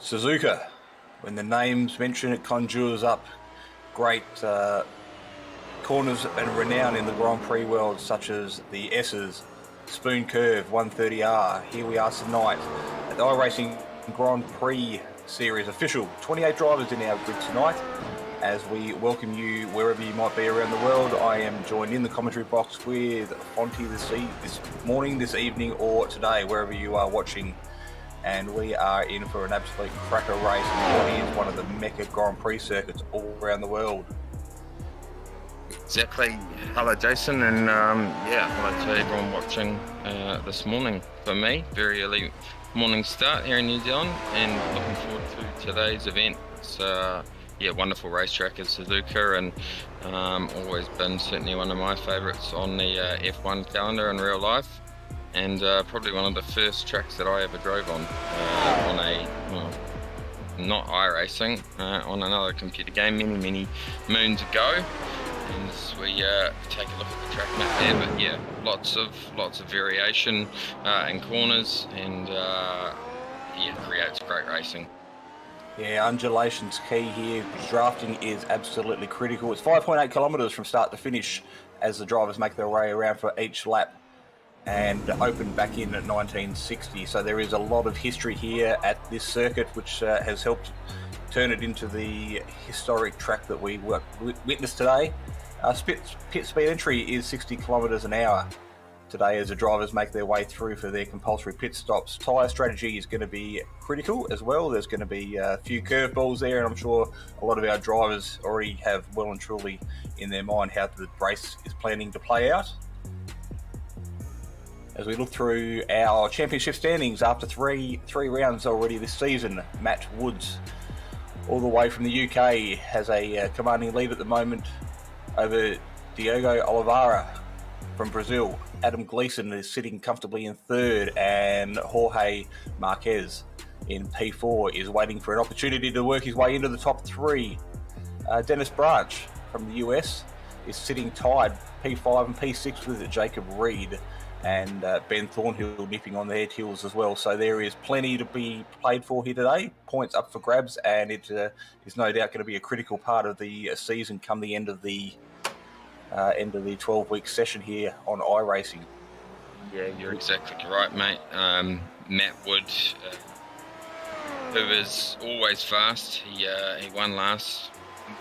Suzuka, when the name's mentioned, it conjures up great corners and renown in the Grand Prix world, such as the S's, Spoon Curve, 130R. Here we are tonight at the iRacing Grand Prix Series official. 28 drivers in our grid tonight. As we welcome you wherever you might be around the world, I am joined in the commentary box with Fonty this morning, this evening, or today, wherever you are watching. And we are in for an absolute cracker race in what is one of the Mecca Grand Prix circuits all around the world. Exactly. Hello, Jason, and hello to everyone watching this morning. For me, very early morning start here in New Zealand, and looking forward to today's event. It's wonderful racetrack at Suzuka, and always been certainly one of my favourites on the F1 calendar in real life. And probably one of the first tracks that I ever drove on not iRacing, on another computer game many moons ago. And as we take a look at the track map there, but yeah, lots of variation in corners, and creates great racing. Yeah, undulation's key here. Drafting is absolutely critical. It's 5.8 kilometres from start to finish as the drivers make their way around for each lap, and opened back in at 1960. So there is a lot of history here at this circuit, which has helped turn it into the historic track that we witnessed today. Pit speed entry is 60 kilometres an hour today as the drivers make their way through for their compulsory pit stops. Tyre strategy is going to be critical as well. There's going to be a few curveballs there, and I'm sure a lot of our drivers already have well and truly in their mind how the race is planning to play out. As we look through our championship standings after three rounds already this season, Matt Woods, all the way from the UK, has a commanding lead at the moment over Diogo Oliveira from Brazil. Adam Gleeson is sitting comfortably in third, and Jorge Marquez in P4 is waiting for an opportunity to work his way into the top three. Dennis Branch from the US is sitting tied P5 and P6 with Jacob Reed, and Ben Thornhill nipping on their heels as well. So there is plenty to be played for here today. Points up for grabs, and it is no doubt going to be a critical part of the season come the end of the 12-week session here on iRacing. Yeah, you're exactly right, mate. Matt Wood, who is always fast, he won last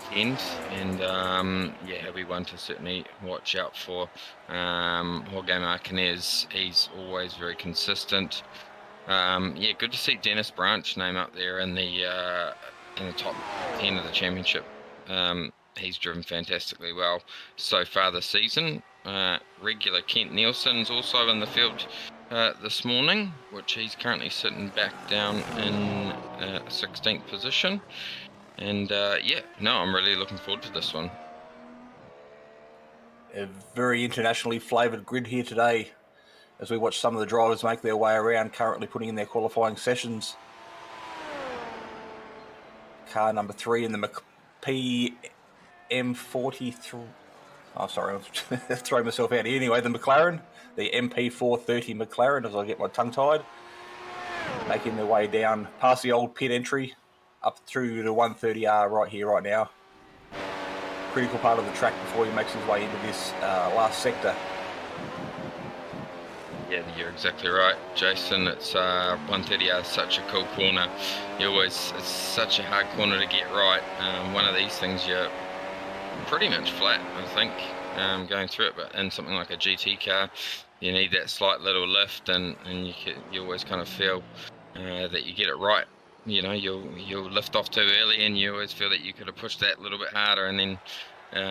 weekend, and he'll be one to certainly watch out for. Jorge Marquez, he's always very consistent. Good to see Dennis Branch name up there in the top 10 of the championship. He's driven fantastically well so far this season. Regular Kent Nielsen's also in the field this morning, which he's currently sitting back down in 16th position. And I'm really looking forward to this one. A very internationally flavoured grid here today as we watch some of the drivers make their way around, currently putting in their qualifying sessions. Car number 3 in the M43. Oh, sorry, I'll throw myself out here. Anyway, the McLaren, the MP430 McLaren, as I get my tongue tied, making their way down past the old pit entry up through the 130R right here, right now. Critical part of the track before he makes his way into this last sector. Yeah, you're exactly right, Jason. It's 130R is such a cool corner. It's such a hard corner to get right. One of these things you're pretty much flat, I think, going through it. But in something like a GT car, you need that slight little lift, and you always kind of feel that you get it right. You know, you'll lift off too early, and you always feel that you could have pushed that a little bit harder, and then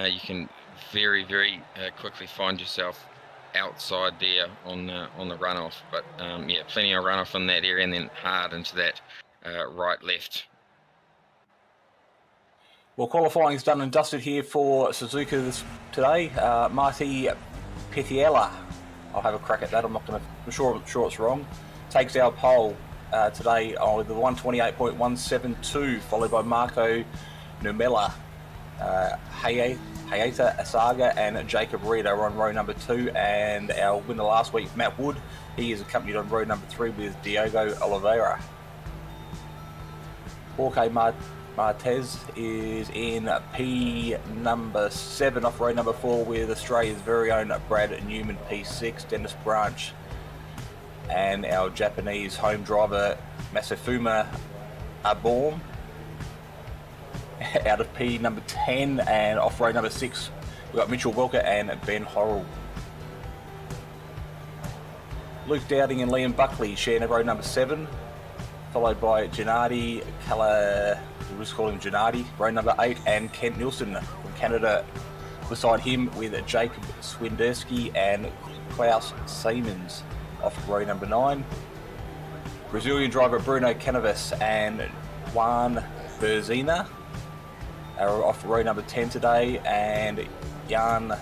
you can very quickly find yourself outside there on the runoff. But plenty of runoff in that area, and then hard into that right left. Well, qualifying is done and dusted here for Suzuka today. Marty Petiella, I'll have a crack at that. I'm sure it's wrong. Takes our pole today with the 128.172, followed by Marco Numela, Hayata Asaga, and Jacob Reed are on row number 2. And our winner last week, Matt Wood, he is accompanied on row number 3 with Diogo Oliveira. Jorge Martez is in P number 7 off row number 4 with Australia's very own Brad Newman P6, Dennis Branch, and our Japanese home driver Masafuma Aborn out of P number 10, and off row number 6 we've got Mitchell Welker and Ben Horrell. Luke Dowding and Liam Buckley share row number 7, followed by Gennady we'll just call him Gennady, row number 8, and Kent Nielsen from Canada beside him with Jacob Swinderski and Klaus Siemens off row number 9. Brazilian driver Bruno Canavas and Juan Berzina are off row number 10 today, and Jan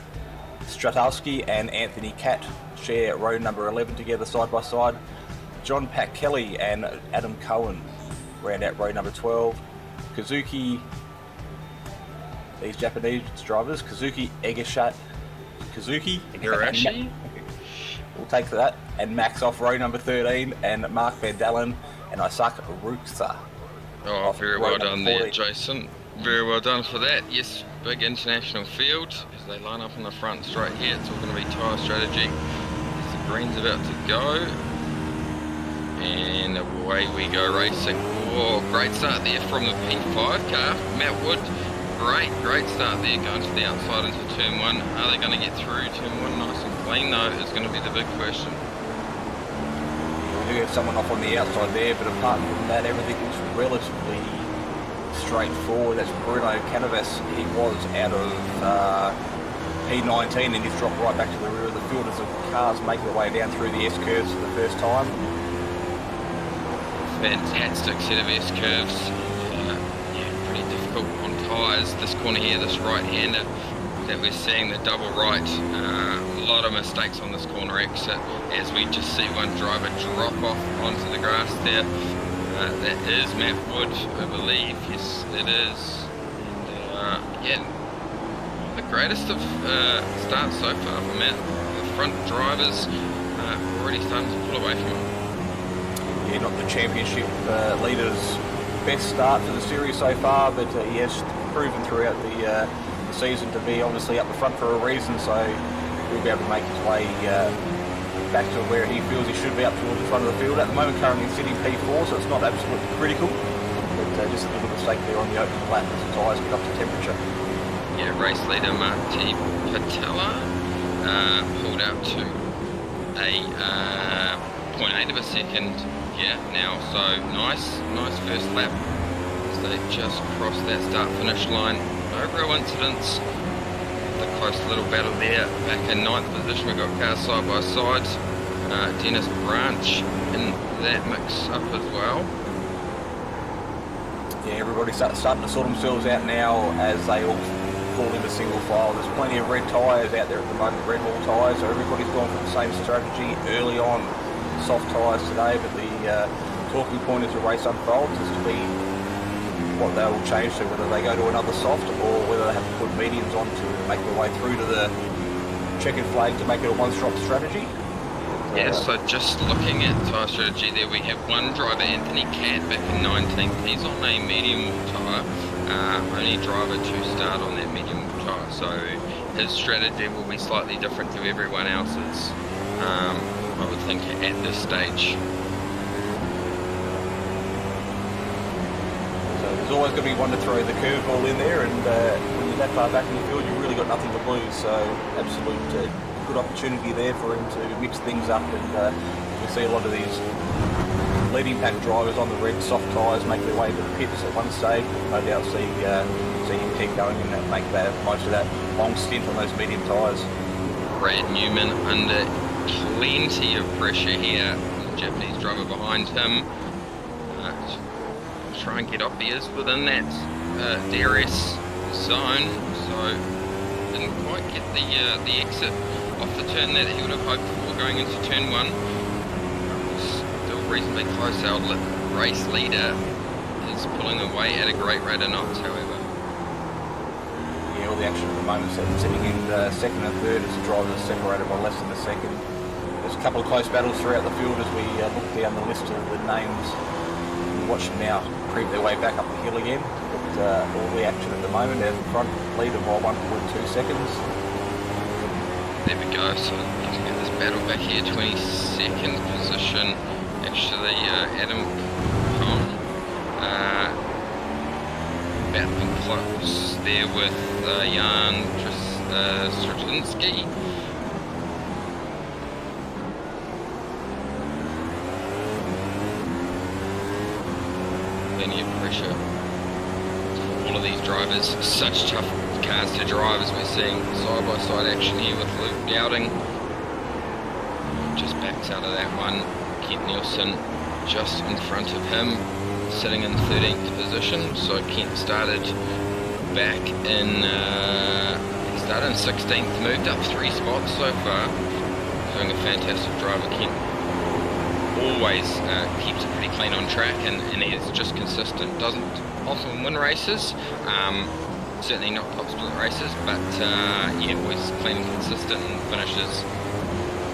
Stratalski and Anthony Catt share row number 11 together side by side. John Pat Kelly and Adam Cohen round out row number 12. These Japanese drivers, Kazuki Igarashi? We'll take that. And Max off row number 13, and Mark Van Dalen and Isaac Ruksa. Oh, very well done there, Jason. Very well done for that. Yes, big international field as they line up on the front straight here. It's all going to be tyre strategy. As the green's about to go. And away we go racing. Oh, great start there from the P5 car. Matt Wood, great start there, going to the outside into turn 1. Are they going to get through turn 1 nice and clean though, is going to be the big question. We do have someone off on the outside there, but apart from that, everything looks relatively straightforward. That's Bruno Canavas. He was out of P19 and he's dropped right back to the rear of the field as the cars make their way down through the S-curves for the first time. Fantastic set of S-curves. Yeah, pretty difficult on tyres. This corner here, this right-hander that we're seeing, the double right. A lot of mistakes on this corner exit as we just see one driver drop off onto the grass there. That is Matt Wood, I believe. Yes, it is. And yeah, the greatest of starts so far for Matt. The front drivers already starting to pull away from him. Yeah, not the championship leader's best start for the series so far, but he has proven throughout the season to be obviously up the front for a reason, so he'll be able to make his way back to where he feels he should be, up towards the front of the field. At the moment currently sitting P4, so it's not absolutely critical, but just a little mistake there on the open lap as the tyres get up to temperature. Yeah, race leader Marty Patella pulled out to a 0.8 of a second here now, so nice first lap as they just crossed that start finish line. No real incidents. The close little battle there. Back in 9th position, we've got cars side by side. Dennis Branch in that mix up as well. Yeah, everybody's starting to sort themselves out now as they all fall into single file. There's plenty of red tyres out there at the moment, red wall tyres, so everybody's gone for the same strategy early on. Soft tyres today, but the talking point as the race unfolds is to be what they will change to, whether they go to another soft or whether they have to put mediums on to make their way through to the checkered flag to make it a one-stop strategy. Yeah, so just looking at tyre strategy there, we have one driver, Anthony Catt, back in 19th. He's on a medium wall tyre, only driver to start on that medium wall tyre, so his strategy will be slightly different to everyone else's, I would think, at this stage. There's always going to be one to throw the curveball in there, and when you're that far back in the field, you've really got nothing to lose. So, absolute good opportunity there for him to mix things up, and we see a lot of these leading pack drivers on the red soft tyres make their way to the pits at one stage. No doubt see him keep going and make that most of that long stint on those medium tyres. Brad Newman under plenty of pressure here. The Japanese driver behind him. Try and get up. He is within that DRS zone, so didn't quite get the exit off the turn that he would have hoped for going into turn 1. Still reasonably close. Our race leader is pulling away at a great rate of knots, however. Yeah, all the action at the moment sitting in second and third as the drivers are separated by less than a second. There's a couple of close battles throughout the field as we look down the list of the names. We're watching now creep their way back up the hill again. But all the action at the moment out in front, leader by 1.2 seconds. There we go, so you can get this battle back here, 22nd position, actually Adam Cohn, battling close there with Jan Straczynski. Plenty of pressure for all of these drivers, such tough cars to drive as we're seeing side-by-side action here with Luke Dowding. Just backs out of that one. Kent Nielsen just in front of him, sitting in 13th position. So Kent started back in, he started in 16th, moved up 3 spots so far. Doing a fantastic driver, Kent. Always keeps it pretty clean on track, and he is just consistent. Doesn't often win races. Certainly not top split races, but yeah, always clean and consistent and finishes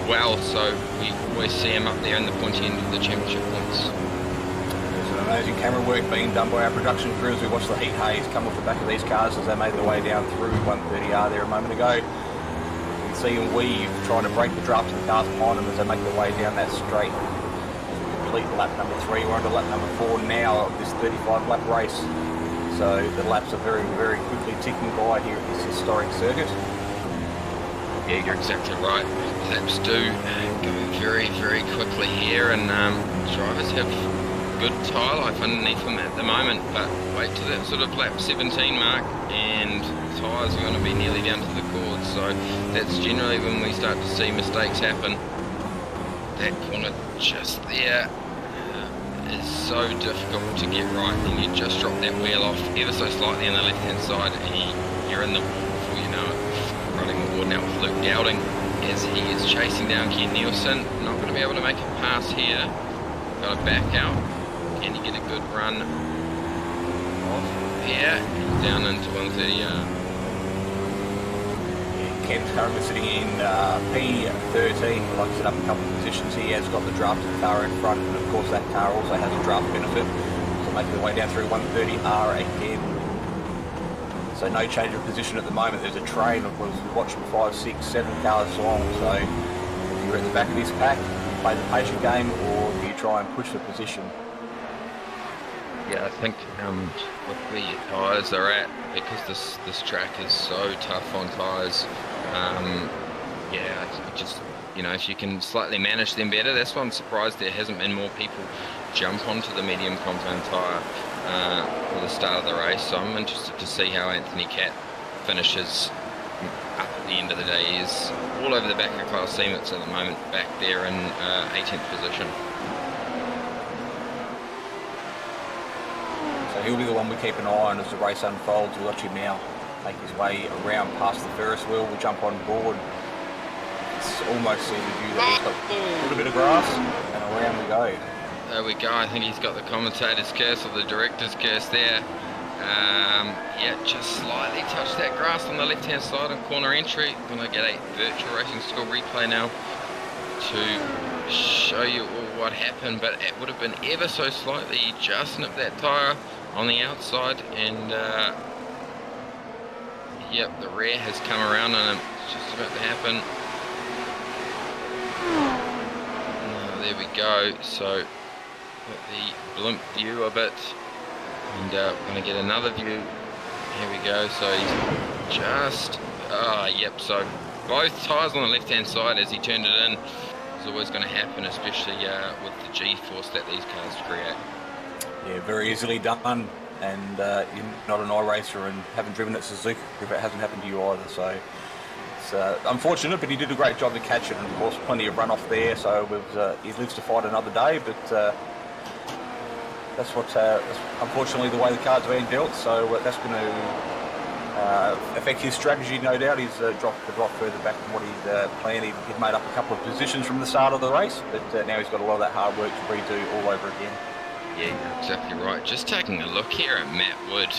well, so we always see him up there in the pointy end of the championship points. There's an amazing camera work being done by our production crew as we watch the heat haze come off the back of these cars as they made their way down through 130R there a moment ago. You can see them weave, trying to break the draft of the cars behind them as they make their way down that straight. Complete lap number 3, we're on to lap number 4 now of this 35 lap race. So the laps are very, very quickly ticking by here at this historic circuit. Yeah, you're exactly right. Laps do go very, very quickly here, and drivers have good tyre life underneath them at the moment, but wait till that sort of lap 17 mark and tyres are going to be nearly down to the cords, so that's generally when we start to see mistakes happen. That corner just there is so difficult to get right, and you just drop that wheel off ever so slightly on the left hand side and you're in the wall before you know it. Running the board now with Luke Dowding as he is chasing down Kent Nielsen. Not going to be able to make a pass here. Got to back out. Can you get a good run off here? Down into 130R. Ken's currently sitting in P13. Like I set up a couple of positions. He has got the drafted car in front, and of course that car also has a draft benefit. So making their way down through 130R again. So no change of position at the moment. There's a train of we're watching 5, 6, 7 cars long. So if you're at the back of this pack, you play the patient game, or do you try and push the position? Yeah, I think with where your tyres are at, because this track is so tough on tyres, yeah, just, you know, if you can slightly manage them better, that's why I'm surprised there hasn't been more people jump onto the medium compound tyre for the start of the race. So I'm interested to see how Anthony Catt finishes up at the end of the day. He's all over the back of Klaus Siemens at the moment, back there in 18th position. So he'll be the one we keep an eye on as the race unfolds. We'll watch him now make his way around past the Ferris wheel. We'll jump on board. It's almost see the view that he's got a little bit of grass, and around we go. There we go. I think he's got the commentator's curse or the director's curse there. Yeah, just slightly touched that grass on the left-hand side on corner entry. I'm going to get a virtual racing school replay now to show you all what happened, but it would have been ever so slightly. He just nipped that tyre on the outside, and yep, the rear has come around on him. It's just about to happen. There we go. So got the blimp view of it, and we're going to get another view. Here we go. So he's just yep, so both tyres on the left hand side as he turned it in. It's always going to happen, especially with the G-force that these cars create. Yeah, very easily done, and you're not an iRacer and haven't driven at Suzuka if it hasn't happened to you either, so it's unfortunate, but he did a great job to catch it, and of course plenty of runoff there, so he lives to fight another day, but that's unfortunately the way the cards are being dealt, so that's going to affect his strategy, no doubt. He's dropped a lot further back than what he'd planned. He'd made up a couple of positions from the start of the race, but now he's got a lot of that hard work to redo all over again. Yeah, you're exactly right. Just taking a look here at Matt Wood,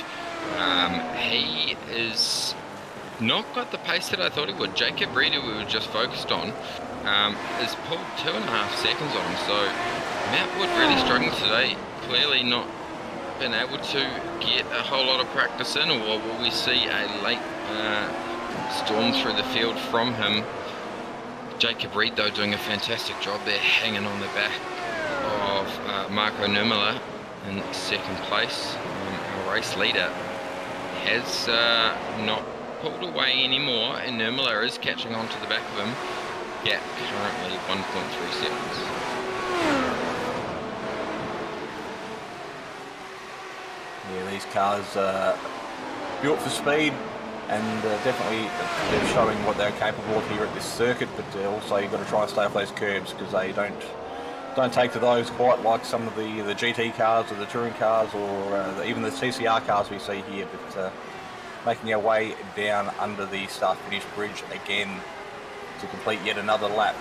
he is not got the pace that I thought he would. Jacob Reeder, we were just focused on, has pulled 2.5 seconds on him, so Matt Wood really struggling today. Clearly not been able to get a whole lot of practice in, or will we see a late storm through the field from him? Jacob Reed, though, doing a fantastic job there, hanging on the back of Marco Nurmela in second place. Our race leader has not pulled away anymore, and Nurmela is catching on to the back of him. Gap currently 1.3 seconds. Yeah, these cars are built for speed, and definitely they're showing what they're capable of here at this circuit. But also you've got to try and stay off those curbs, because they don't take to those quite like some of the GT cars or the touring cars, or even the TCR cars we see here. But making our way down under the start-finish bridge again to complete yet another lap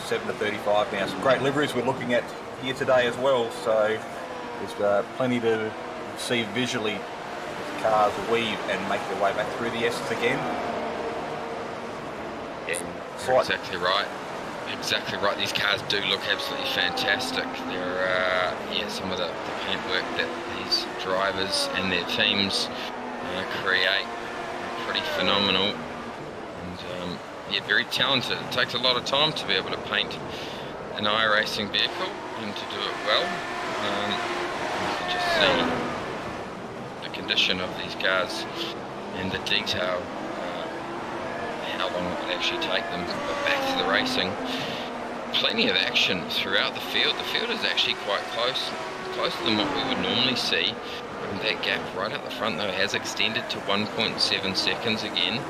7 to 35 now. Some great liveries we're looking at here today as well, so there's plenty to see visually as the cars weave and make their way back through the S's again. Yeah, you're exactly right. Exactly right. These cars do look absolutely fantastic. They're some of the paintwork that these drivers and their teams create are pretty phenomenal, and very talented. It takes a lot of time to be able to paint an iRacing vehicle and to do it well. You can just see the condition of these cars and the detail, how long it would actually take them to go back to the racing. Plenty of action throughout the field. The field is actually quite closer than what we would normally see. And that gap right at the front though has extended to 1.7 seconds again.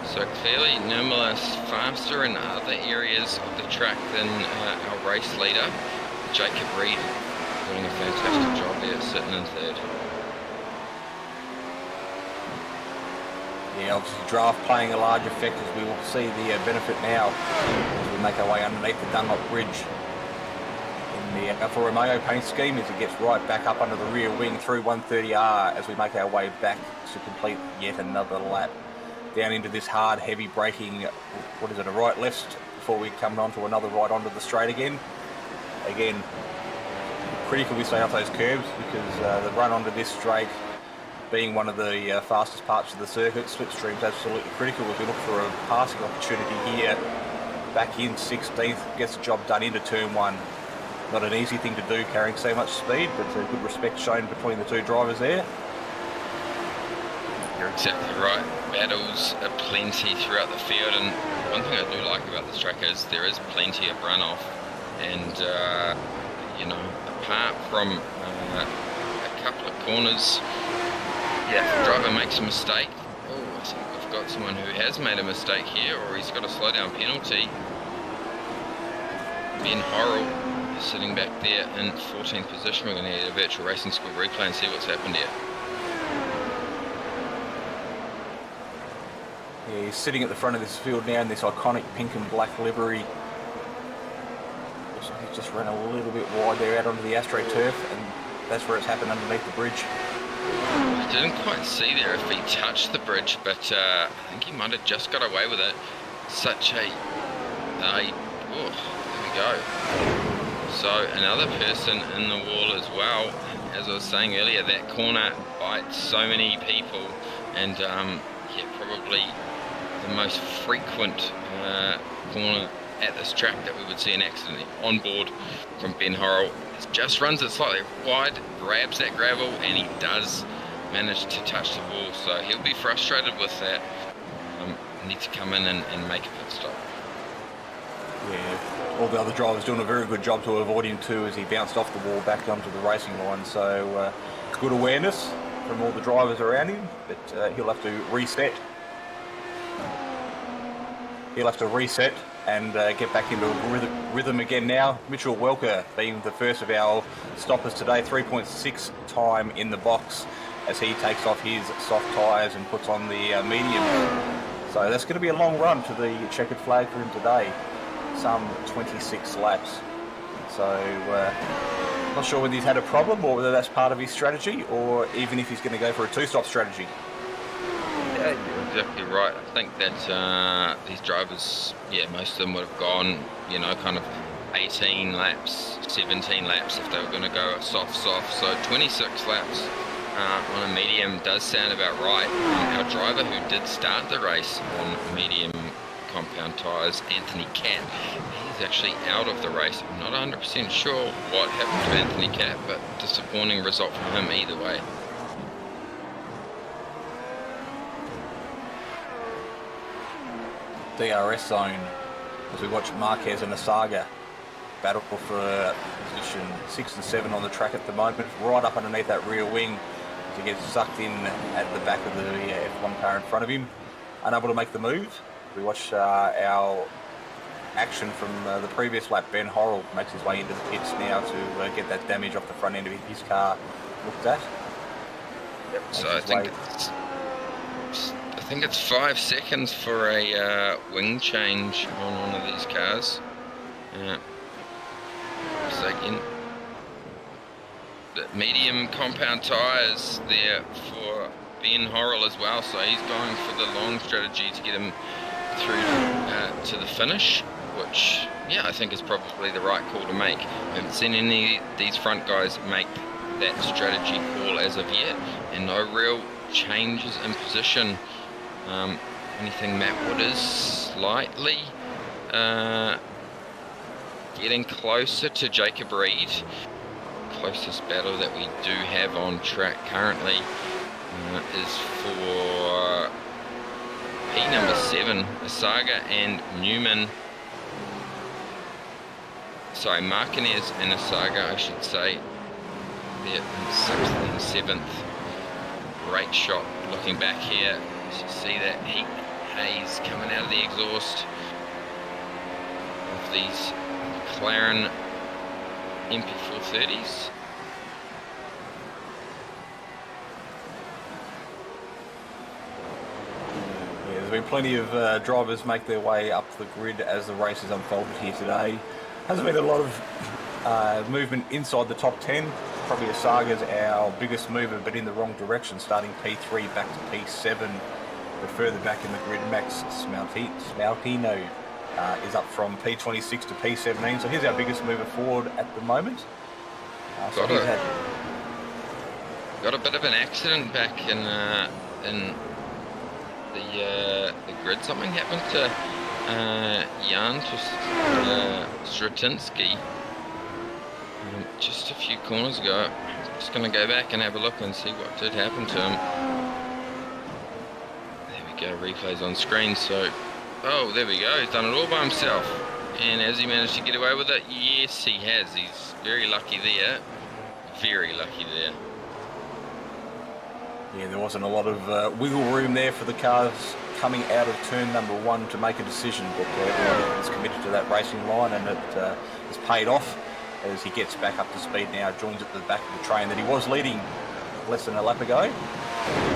So clearly Nurmela's faster in other areas of the track than our race leader, Jacob Reed, doing a fantastic job there, sitting in third. Yeah, obviously draft playing a large effect, as we will see the benefit now as we make our way underneath the Dunlop Bridge in the Alfa Romeo paint scheme, as it gets right back up under the rear wing through 130R as we make our way back to complete yet another lap down into this hard, heavy braking, what is it, a right-left, before we come on to another right onto the straight again. Again, critical we stay off those curbs, because the run onto this straight, being one of the fastest parts of the circuit, slipstream's absolutely critical as we look for a passing opportunity here. Back in 16th, gets the job done into turn 1. Not an easy thing to do carrying so much speed, but good respect shown between the two drivers there. You're exactly right. Battles are plenty throughout the field, and one thing I do like about this track is there is plenty of runoff, and apart from a couple of corners, if the driver makes a mistake, I think we've got someone who has made a mistake here, or he's got a slow down penalty. Ben Horrell is sitting back there in 14th position. We're going to need a virtual racing school replay and see what's happened here. Yeah, he's sitting at the front of this field now in this iconic pink and black livery. Looks like he's just run a little bit wide there out onto the AstroTurf, and that's where it's happened underneath the bridge. I didn't quite see there if he touched the bridge, but I think he might have just got away with it. Such a... there we go. So another person in the wall as well. As I was saying earlier, that corner bites so many people, and probably the most frequent corner at this track that we would see an accident on board from Ben Horrell. It just runs it slightly wide, grabs that gravel, and he does manage to touch the wall, so he'll be frustrated with that. Need to come in and make a pit stop. Yeah, all the other drivers doing a very good job to avoid him too, as he bounced off the wall back onto the racing line. So good awareness from all the drivers around him, but he'll have to reset. And get back into rhythm again now. Mitchell Welker being the first of our stoppers today, 3.6 time in the box as he takes off his soft tyres and puts on the mediums. So that's going to be a long run to the checkered flag for him today, some 26 laps. So not sure whether he's had a problem or whether that's part of his strategy, or even if he's going to go for a two-stop strategy. Yeah, you're exactly right. I think that these drivers, most of them would have gone, kind of 18 laps, 17 laps if they were going to go soft. So 26 laps on a medium does sound about right. Our driver who did start the race on medium compound tyres, Anthony Catt, he's actually out of the race. I'm not 100% sure what happened to Anthony Catt, but disappointing result from him either way. DRS zone as we watch Marquez and Osaga battle for position 6 and 7 on the track at the moment, right up underneath that rear wing as he gets sucked in at the back of the F1 car in front of him, unable to make the move. We watch our action from the previous lap. Ben Horrell makes his way into the pits now to get that damage off the front end of his car looked at. Yep. So I think it's 5 seconds for a wing change on one of these cars. So again, the medium compound tyres there for Ben Horrell as well. So he's going for the long strategy to get him through to the finish, which, yeah, I think is probably the right call to make. I haven't seen any of these front guys make that strategy call as of yet, and no real changes in position. Anything Matt Wood is slightly getting closer to Jacob Reed. Closest battle that we do have on track currently is for P number 7, Osaga and Newman. Sorry, Martinez and Osaga, I should say. They're in 6th and 7th. Great shot looking back here. You see that heat haze coming out of the exhaust of these McLaren MP430s. There's been plenty of drivers make their way up the grid as the race has unfolded here today. Hasn't been a lot of movement inside the top 10. Probably Osaga's our biggest mover, but in the wrong direction, starting P3 back to P7. But further back in the grid, Max Smaltino is up from P26 to P17. So he's our biggest mover forward at the moment. Got a bit of an accident back in the grid. Something happened to Jan Stratinsky just a few corners ago. I'm just going to go back and have a look and see what did happen to him. There we go, replays on screen. So, oh, there we go. He's done it all by himself. And has he managed to get away with it? Yes, he has. He's very lucky there. Very lucky there. Yeah, there wasn't a lot of wiggle room there for the cars coming out of turn number 1 to make a decision, but everyone is committed to that racing line, and it has paid off as he gets back up to speed now, joins at the back of the train that he was leading less than a lap ago.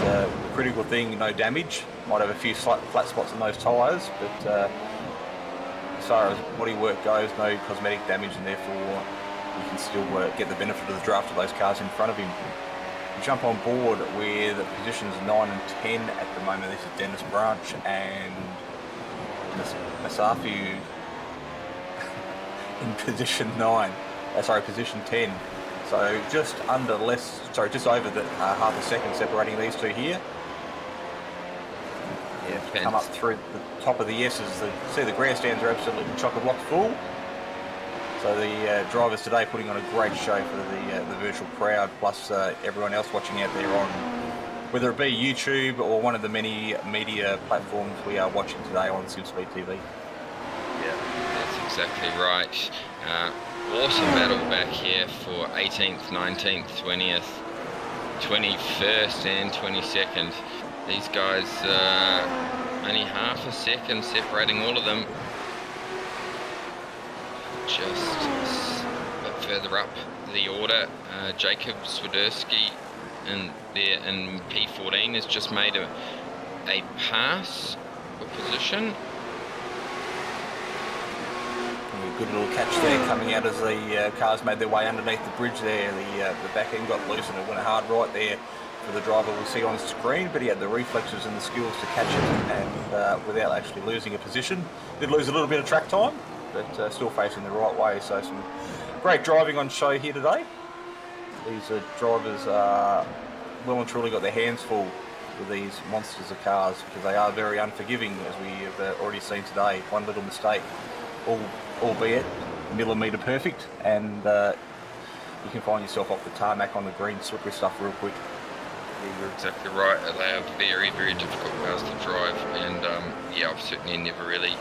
The critical thing, no damage. Might have a few flat spots on those tyres, but as far as body work goes, no cosmetic damage, and therefore you can still get the benefit of the draft of those cars in front of him. We jump on board with positions 9 and 10 at the moment. This is Dennis Branch and Masafi in position 9. Position 10. So just over the half a second separating these two here. Yeah, come up through the top of the S's. See the grandstands are absolutely chock-a-block full. So the drivers today putting on a great show for the virtual crowd, plus everyone else watching out there on, whether it be YouTube or one of the many media platforms we are watching today on SimSpeed TV. Yeah, that's exactly right. Awesome battle back here for 18th, 19th, 20th, 21st and 22nd. These guys only half a second separating all of them. Just a bit further up the order, Jacob Swiderski in P14 has just made a pass for position. Good little catch there coming out as the cars made their way underneath the bridge there. The back end got loose and it went hard right there for the driver we see on screen, but he had the reflexes and the skills to catch it and without actually losing a position. Did lose a little bit of track time, but still facing the right way. So some great driving on show here today. These drivers are well and truly got their hands full with these monsters of cars because they are very unforgiving, as we have already seen today. One little mistake, albeit millimetre perfect, and you can find yourself off the tarmac on the green slippery stuff real quick. Yeah, you're exactly right. They are very, very difficult cars to drive, and yeah, I've certainly never really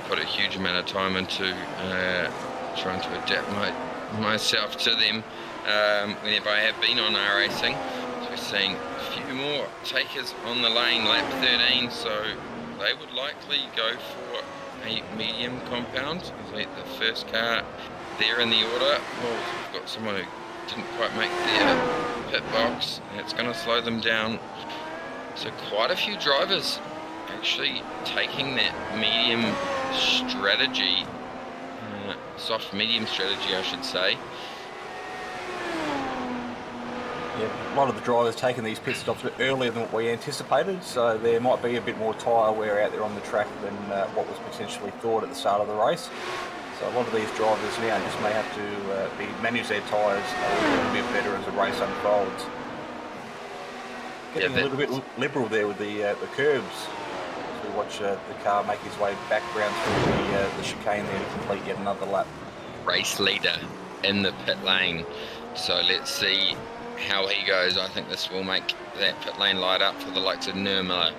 put a huge amount of time into trying to adapt myself to them whenever I have been on iRacing. So we're seeing a few more takers on the lane, lap 13, so they would likely go for a medium compound. I think the first car there in the order. Oh, we've got someone who didn't quite make their pit box, and it's going to slow them down. So quite a few drivers actually taking that medium strategy, soft medium strategy I should say. Yeah, a lot of the drivers taking these pit stops a bit earlier than what we anticipated, so there might be a bit more tyre wear out there on the track than what was potentially thought at the start of the race. So a lot of these drivers now just may have to manage their tyres a little bit better as the race unfolds. Getting a little bit liberal there with the curbs as we watch the car make his way back round through the chicane there to complete yet another lap. Race leader in the pit lane, so let's see how he goes. I think this will make that pit lane light up for the likes of Nurmela,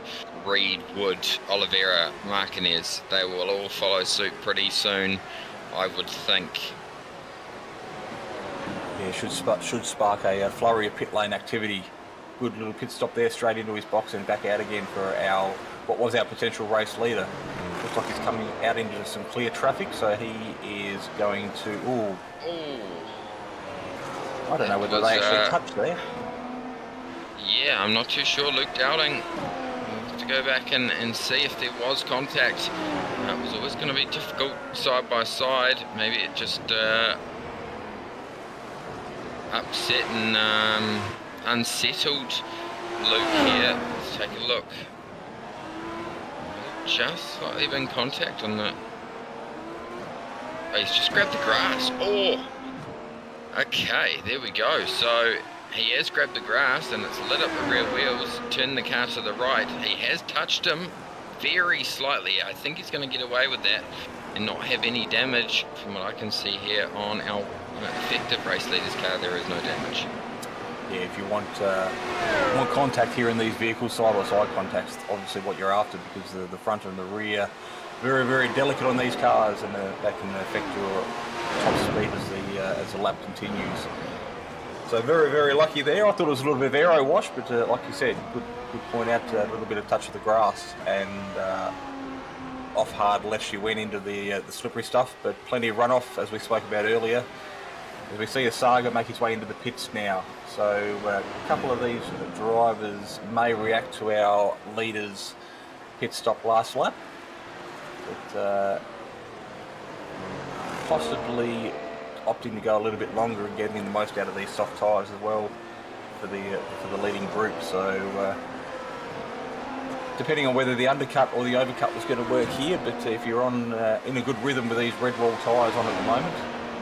Reed, Wood, Oliveira, Martinez. They will all follow suit pretty soon, I would think. Yeah, should spark a flurry of pit lane activity. Good little pit stop there, straight into his box and back out again for what was our potential race leader. Looks like he's coming out into some clear traffic, so he is going to... Ooh. I don't know whether they actually touched there. Yeah, I'm not too sure. Luke Dowding, we'll have to go back and see if there was contact. It was always going to be difficult side by side. Maybe it just upset and unsettled Luke here. Let's take a look. Just slightly been contact on the... Oh, he's just grabbed the grass. Oh! Okay, there we go. So he has grabbed the grass and it's lit up the rear wheels, turned the car to the right. He has touched him very slightly. I think he's going to get away with that and not have any damage. From what I can see here on our effective race leader's car, there is no damage. Yeah, if you want contact here in these vehicles, side-by-side contact's obviously what you're after, because the front and the rear very, very delicate on these cars, and that can affect your top speed as the lap continues. So very, very lucky there. I thought it was a little bit of aero wash, but like you said, good point out, a little bit of touch of the grass, and off hard left she went into the slippery stuff, but plenty of runoff, as we spoke about earlier. As we see a Saga make his way into the pits now. So a couple of these drivers may react to our leader's pit stop last lap, but possibly opting to go a little bit longer and getting the most out of these soft tyres as well for the leading group. So depending on whether the undercut or the overcut was going to work here, but if you're on in a good rhythm with these red wall tyres on at the moment,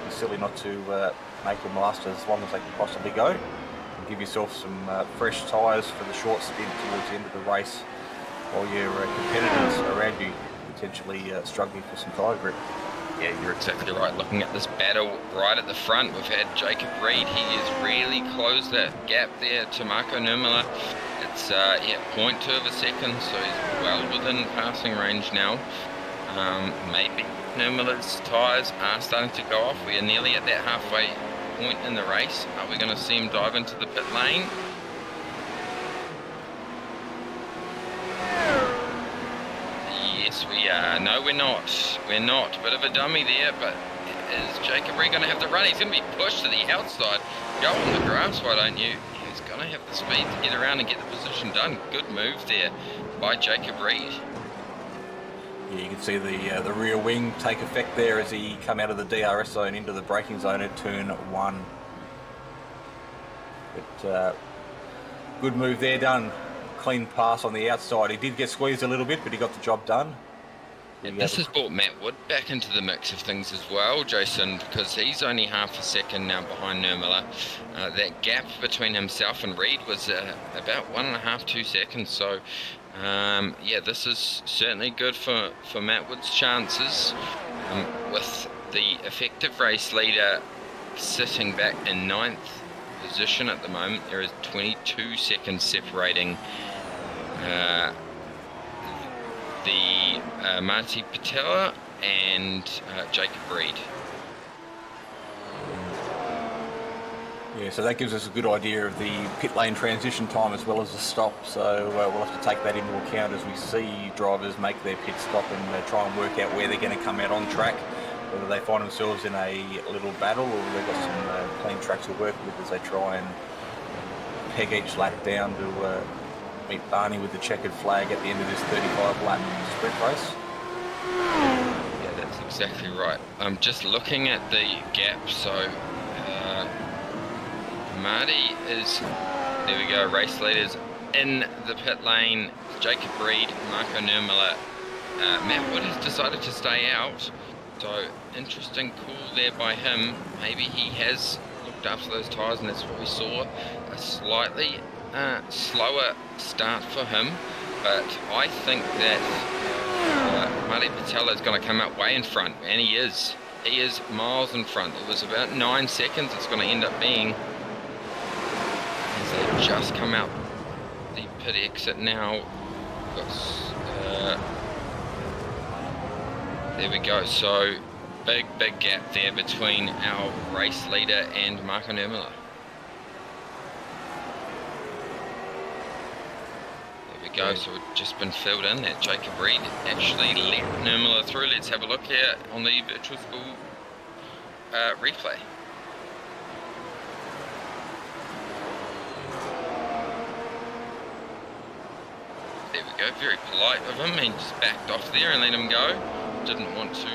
it's silly not to make them last as long as they can possibly go, and give yourself some fresh tyres for the short stint towards the end of the race, while your competitors around you potentially struggling for some tyre grip. Yeah, you're exactly right. Looking at this battle right at the front, we've had Jacob Reed. He has really closed that gap there to Marco Nurmela. It's 0.2 of a second, so he's well within passing range now. Maybe Nurmela's tyres are starting to go off. We are nearly at that halfway point in the race. Are we going to see him dive into the pit lane? Yes, we are. No, we're not. We're not. Bit of a dummy there, but is Jacob Reed going to have the run? He's going to be pushed to the outside. Go on the grass, why don't you? He's going to have the speed to get around and get the position done. Good move there by Jacob Reed. Yeah, you can see the rear wing take effect there as he come out of the DRS zone into the braking zone at turn 1. But good move there done. Clean pass on the outside. He did get squeezed a little bit, but he got the job done. And this has brought Matt Wood back into the mix of things as well, Jason, because he's only half a second now behind Nurmiller. That gap between himself and Reed was about 1.5, 2 seconds. So, yeah, this is certainly good for Matt Wood's chances. With the effective race leader sitting back in 9th position at the moment, there is 22 seconds separating the Marty Patella and Jacob Reed. Yeah, so that gives us a good idea of the pit lane transition time as well as the stop. So we'll have to take that into account as we see drivers make their pit stop and try and work out where they're going to come out on track, whether they find themselves in a little battle or they've got some clean tracks to work with as they try and peg each lap down to meet Barney with the checkered flag at the end of this 35-lap sprint race. Yeah, that's exactly right. I'm just looking at the gap. So Marty is, there we go, race leaders in the pit lane. Jacob Reed, Marco Nurmiller. Matt Wood has decided to stay out. So interesting call there by him. Maybe he has looked after those tyres, and that's what we saw. A slightly slower start for him, but I think that Marty Patella is going to come out way in front, and he is. He is miles in front. It was about 9 seconds it's going to end up being. As they just come out the pit exit now. There we go. So big gap there between our race leader and Marco Nurmiller. Go, so it's just been filled in that Jacob Reed actually let Nurmiller through. Let's have a look here on the virtual school replay. There we go, very polite of him, and just backed off there and let him go. Didn't want to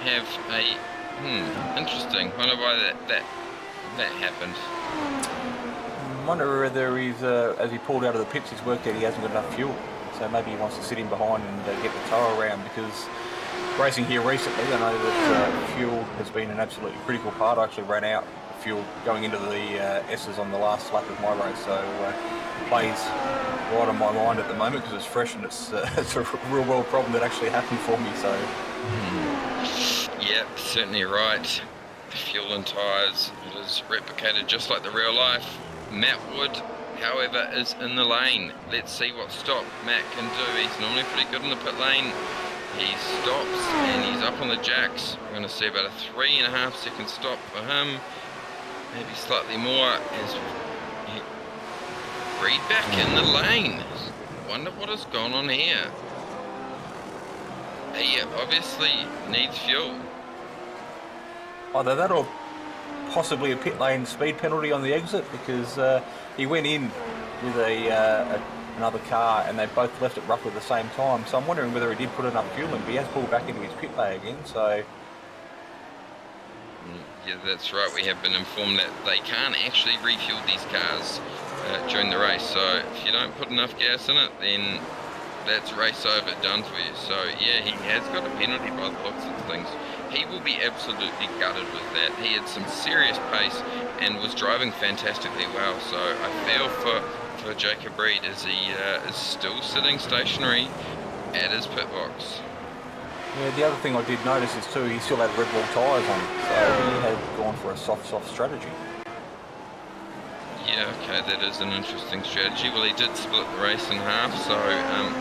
have a interesting. Wonder why that happened. I wonder whether he's, as he pulled out of the pits, he's worked out he hasn't got enough fuel. So maybe he wants to sit in behind and get the tow around, because racing here recently, I know that fuel has been an absolutely critical part. I actually ran out of fuel going into the S's on the last lap of my race, so it plays right on my mind at the moment because it's fresh and it's a real world problem that actually happened for me. So, yeah, certainly right. Fuel and tyres, it is replicated just like the real life. Matt Wood, however, is in the lane. Let's see what stop Matt can do. He's normally pretty good in the pit lane. He stops and he's up on the jacks. We're going to see about a 3.5 second stop for him. Maybe slightly more as Reed back in the lane. Wonder what has gone on here. He obviously needs fuel. Either that or possibly a pit lane speed penalty on the exit, because he went in with another car and they both left at roughly the same time. So I'm wondering whether he did put enough fuel in, but he has pulled back into his pit lane again. So yeah, that's right. We have been informed that they can't actually refuel these cars during the race. So if you don't put enough gas in it, then that's race over, done for you. So yeah, he has got a penalty by the looks of things. He will be absolutely gutted with that. He had some serious pace and was driving fantastically well. So I feel for Jacob Reed as he is still sitting stationary at his pit box. yeah, the other thing I did notice is too, he still had Red Bull tyres on, so he had gone for a soft strategy. Yeah, okay, that is an interesting strategy. Well, he did split the race in half, so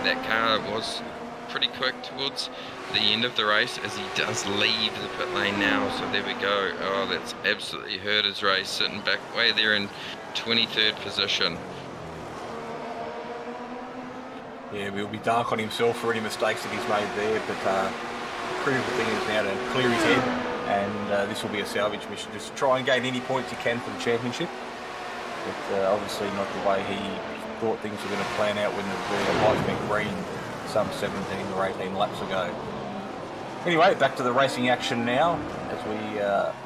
that car was pretty quick towards the end of the race as he does leave the pit lane now. So there we go. Oh, that's absolutely hurt his race, sitting back way there in 23rd position. Yeah, we'll be dark on himself for any mistakes that he's made there, but the critical thing is now to clear his head, and this will be a salvage mission, just to try and gain any points he can for the championship. But obviously not the way he thought things were going to plan out when the lights went green some 17 or 18 laps ago. Anyway, back to the racing action now as we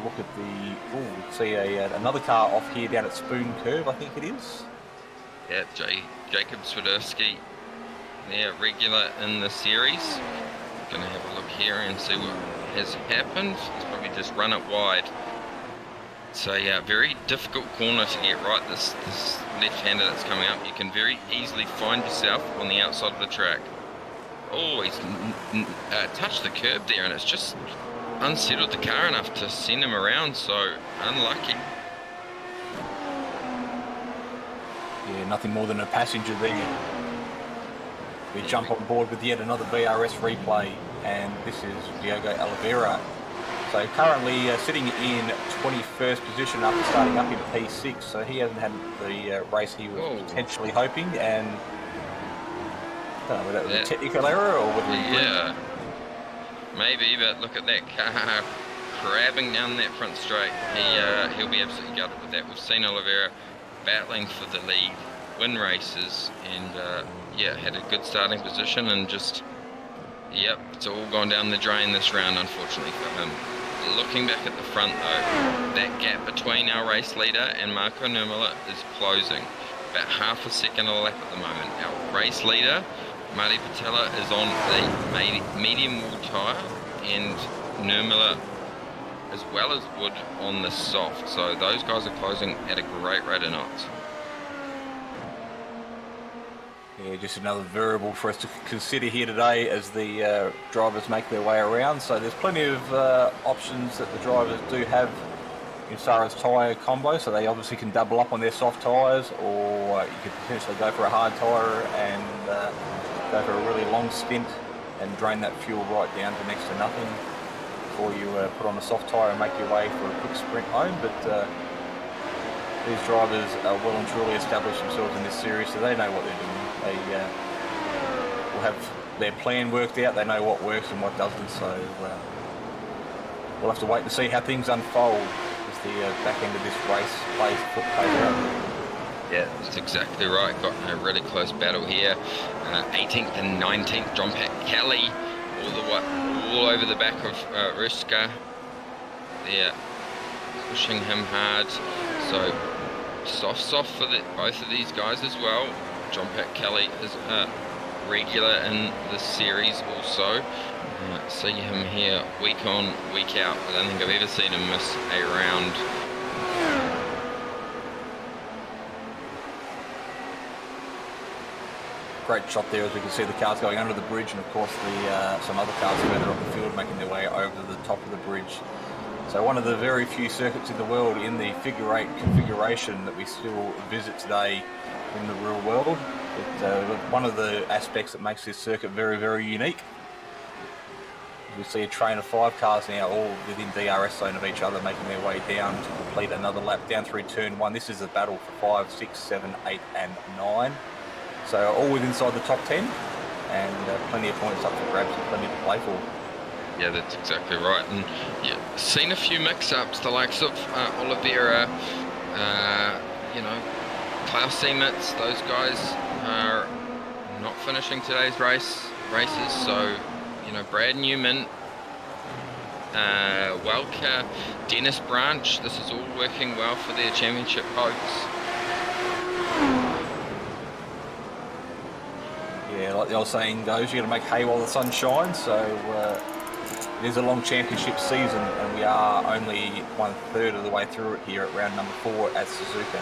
look at the... we see another car off here down at Spoon Curve, I think it is. Yeah, Jacob Swiderski They're regular in the series. Gonna have a look here and see what has happened. He's probably just run it wide. So yeah, very difficult corner to get right. This left-hander that's coming up, you can very easily find yourself on the outside of the track. Oh, he's touched the curb there, and it's just unsettled the car enough to send him around. So unlucky. Yeah, nothing more than a passenger there. We jump on board with yet another BRS replay, and this is Diogo Oliveira. So currently sitting in 21st position after starting up in P6, so he hasn't had the race he was potentially hoping, and I don't know whether that was a technical error or whether yeah, maybe, but look at that car crabbing down that front straight. He'll be absolutely gutted with that. We've seen Oliveira battling for the lead, win races, and yeah, had a good starting position, and just, yep, it's all gone down the drain this round, unfortunately for him. Looking back at the front though, that gap between our race leader and Marco Nurmela is closing. About half a second a lap at the moment. Our race leader, Marty Patella, is on the medium wall tyre, and Nurmela as well as Wood on the soft. So those guys are closing at a great rate of knots. Yeah, just another variable for us to consider here today as the drivers make their way around. So there's plenty of options that the drivers do have as far as tyre combo. So they obviously can double up on their soft tyres, or you could potentially go for a hard tyre and go for a really long stint and drain that fuel right down to next to nothing before you put on a soft tyre and make your way for a quick sprint home. But these drivers are well and truly established themselves in this series, so they know what they're doing. They will have their plan worked out. They know what works and what doesn't. So we'll have to wait to see how things unfold as the back end of this race plays out. Yeah, that's exactly right. Got a really close battle here. 18th and 19th, John Pat Kelly, all over the back of Ruska. They're pushing him hard. So soft for both of these guys as well. John Pat Kelly is regular in the series also. See him here week on, week out. I don't think I've ever seen him miss a round. Great shot there as we can see the cars going under the bridge, and of course some other cars further up the field making their way over the top of the bridge. So one of the very few circuits in the world in the figure 8 configuration that we still visit today in the real world. It's one of the aspects that makes this circuit very, very unique. We see a train of 5 cars now, all within DRS zone of each other, making their way down to complete another lap down through turn 1. This is a battle for 5, 6, 7, 8 and 9. So all within inside the top 10, and plenty of points up for grabs and plenty to play for. Yeah, that's exactly right. And yeah, seen a few mix-ups, the likes of Oliveira, you know, Klaus Semitz. Those guys are not finishing today's races. So, you know, Brad Newman, Welker, Dennis Branch. This is all working well for their championship hopes. Yeah, like the old saying goes, you got to make hay while the sun shines. So it is a long championship season, and we are only 1/3 of the way through it here at round number 4 at Suzuka.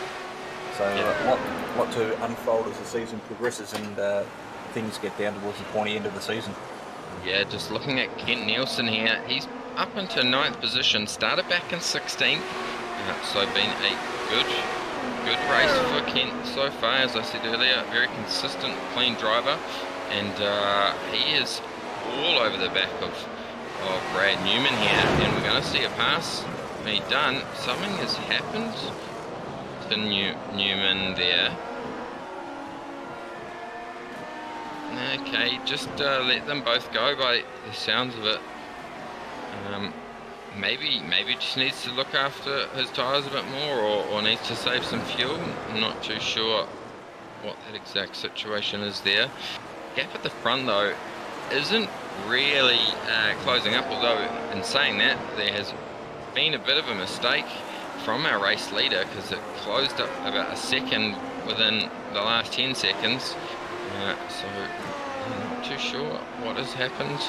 So a lot to unfold as the season progresses and things get down towards the pointy end of the season. Yeah, just looking at Kent Nielsen here, he's up into 9th position, started back in 16th, so been a good race for Kent so far. As I said earlier, very consistent, clean driver, and he is all over the back of Brad Newman here, and we're going to see a pass be done. Something has happened to Newman there. Okay, just let them both go by the sounds of it. Maybe just needs to look after his tyres a bit more, or needs to save some fuel. I'm not too sure what that exact situation is there. Gap at the front though isn't really closing up, although in saying that, there has been a bit of a mistake from our race leader, because it closed up about a second within the last 10 seconds. So I'm not too sure what has happened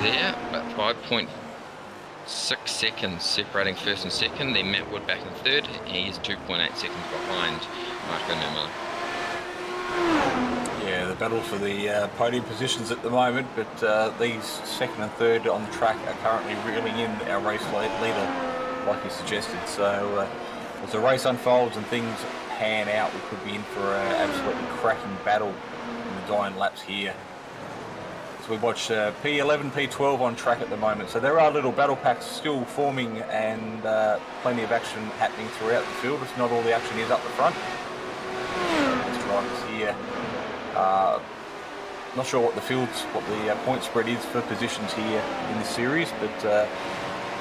there, but 5.6 seconds separating first and second. Then Matt Wood back in third. He is 2.8 seconds behind Marco Numala. Yeah, the battle for the podium positions at the moment, but these second and third on the track are currently reeling in our race leader, like you suggested. So as the race unfolds and things pan out, we could be in for an absolutely cracking battle in the dying laps here. So we watch P11, P12 on track at the moment. So there are little battle packs still forming and plenty of action happening throughout the field. It's not all the action is up the front. These drivers here. Not sure what the point spread is for positions here in this series, but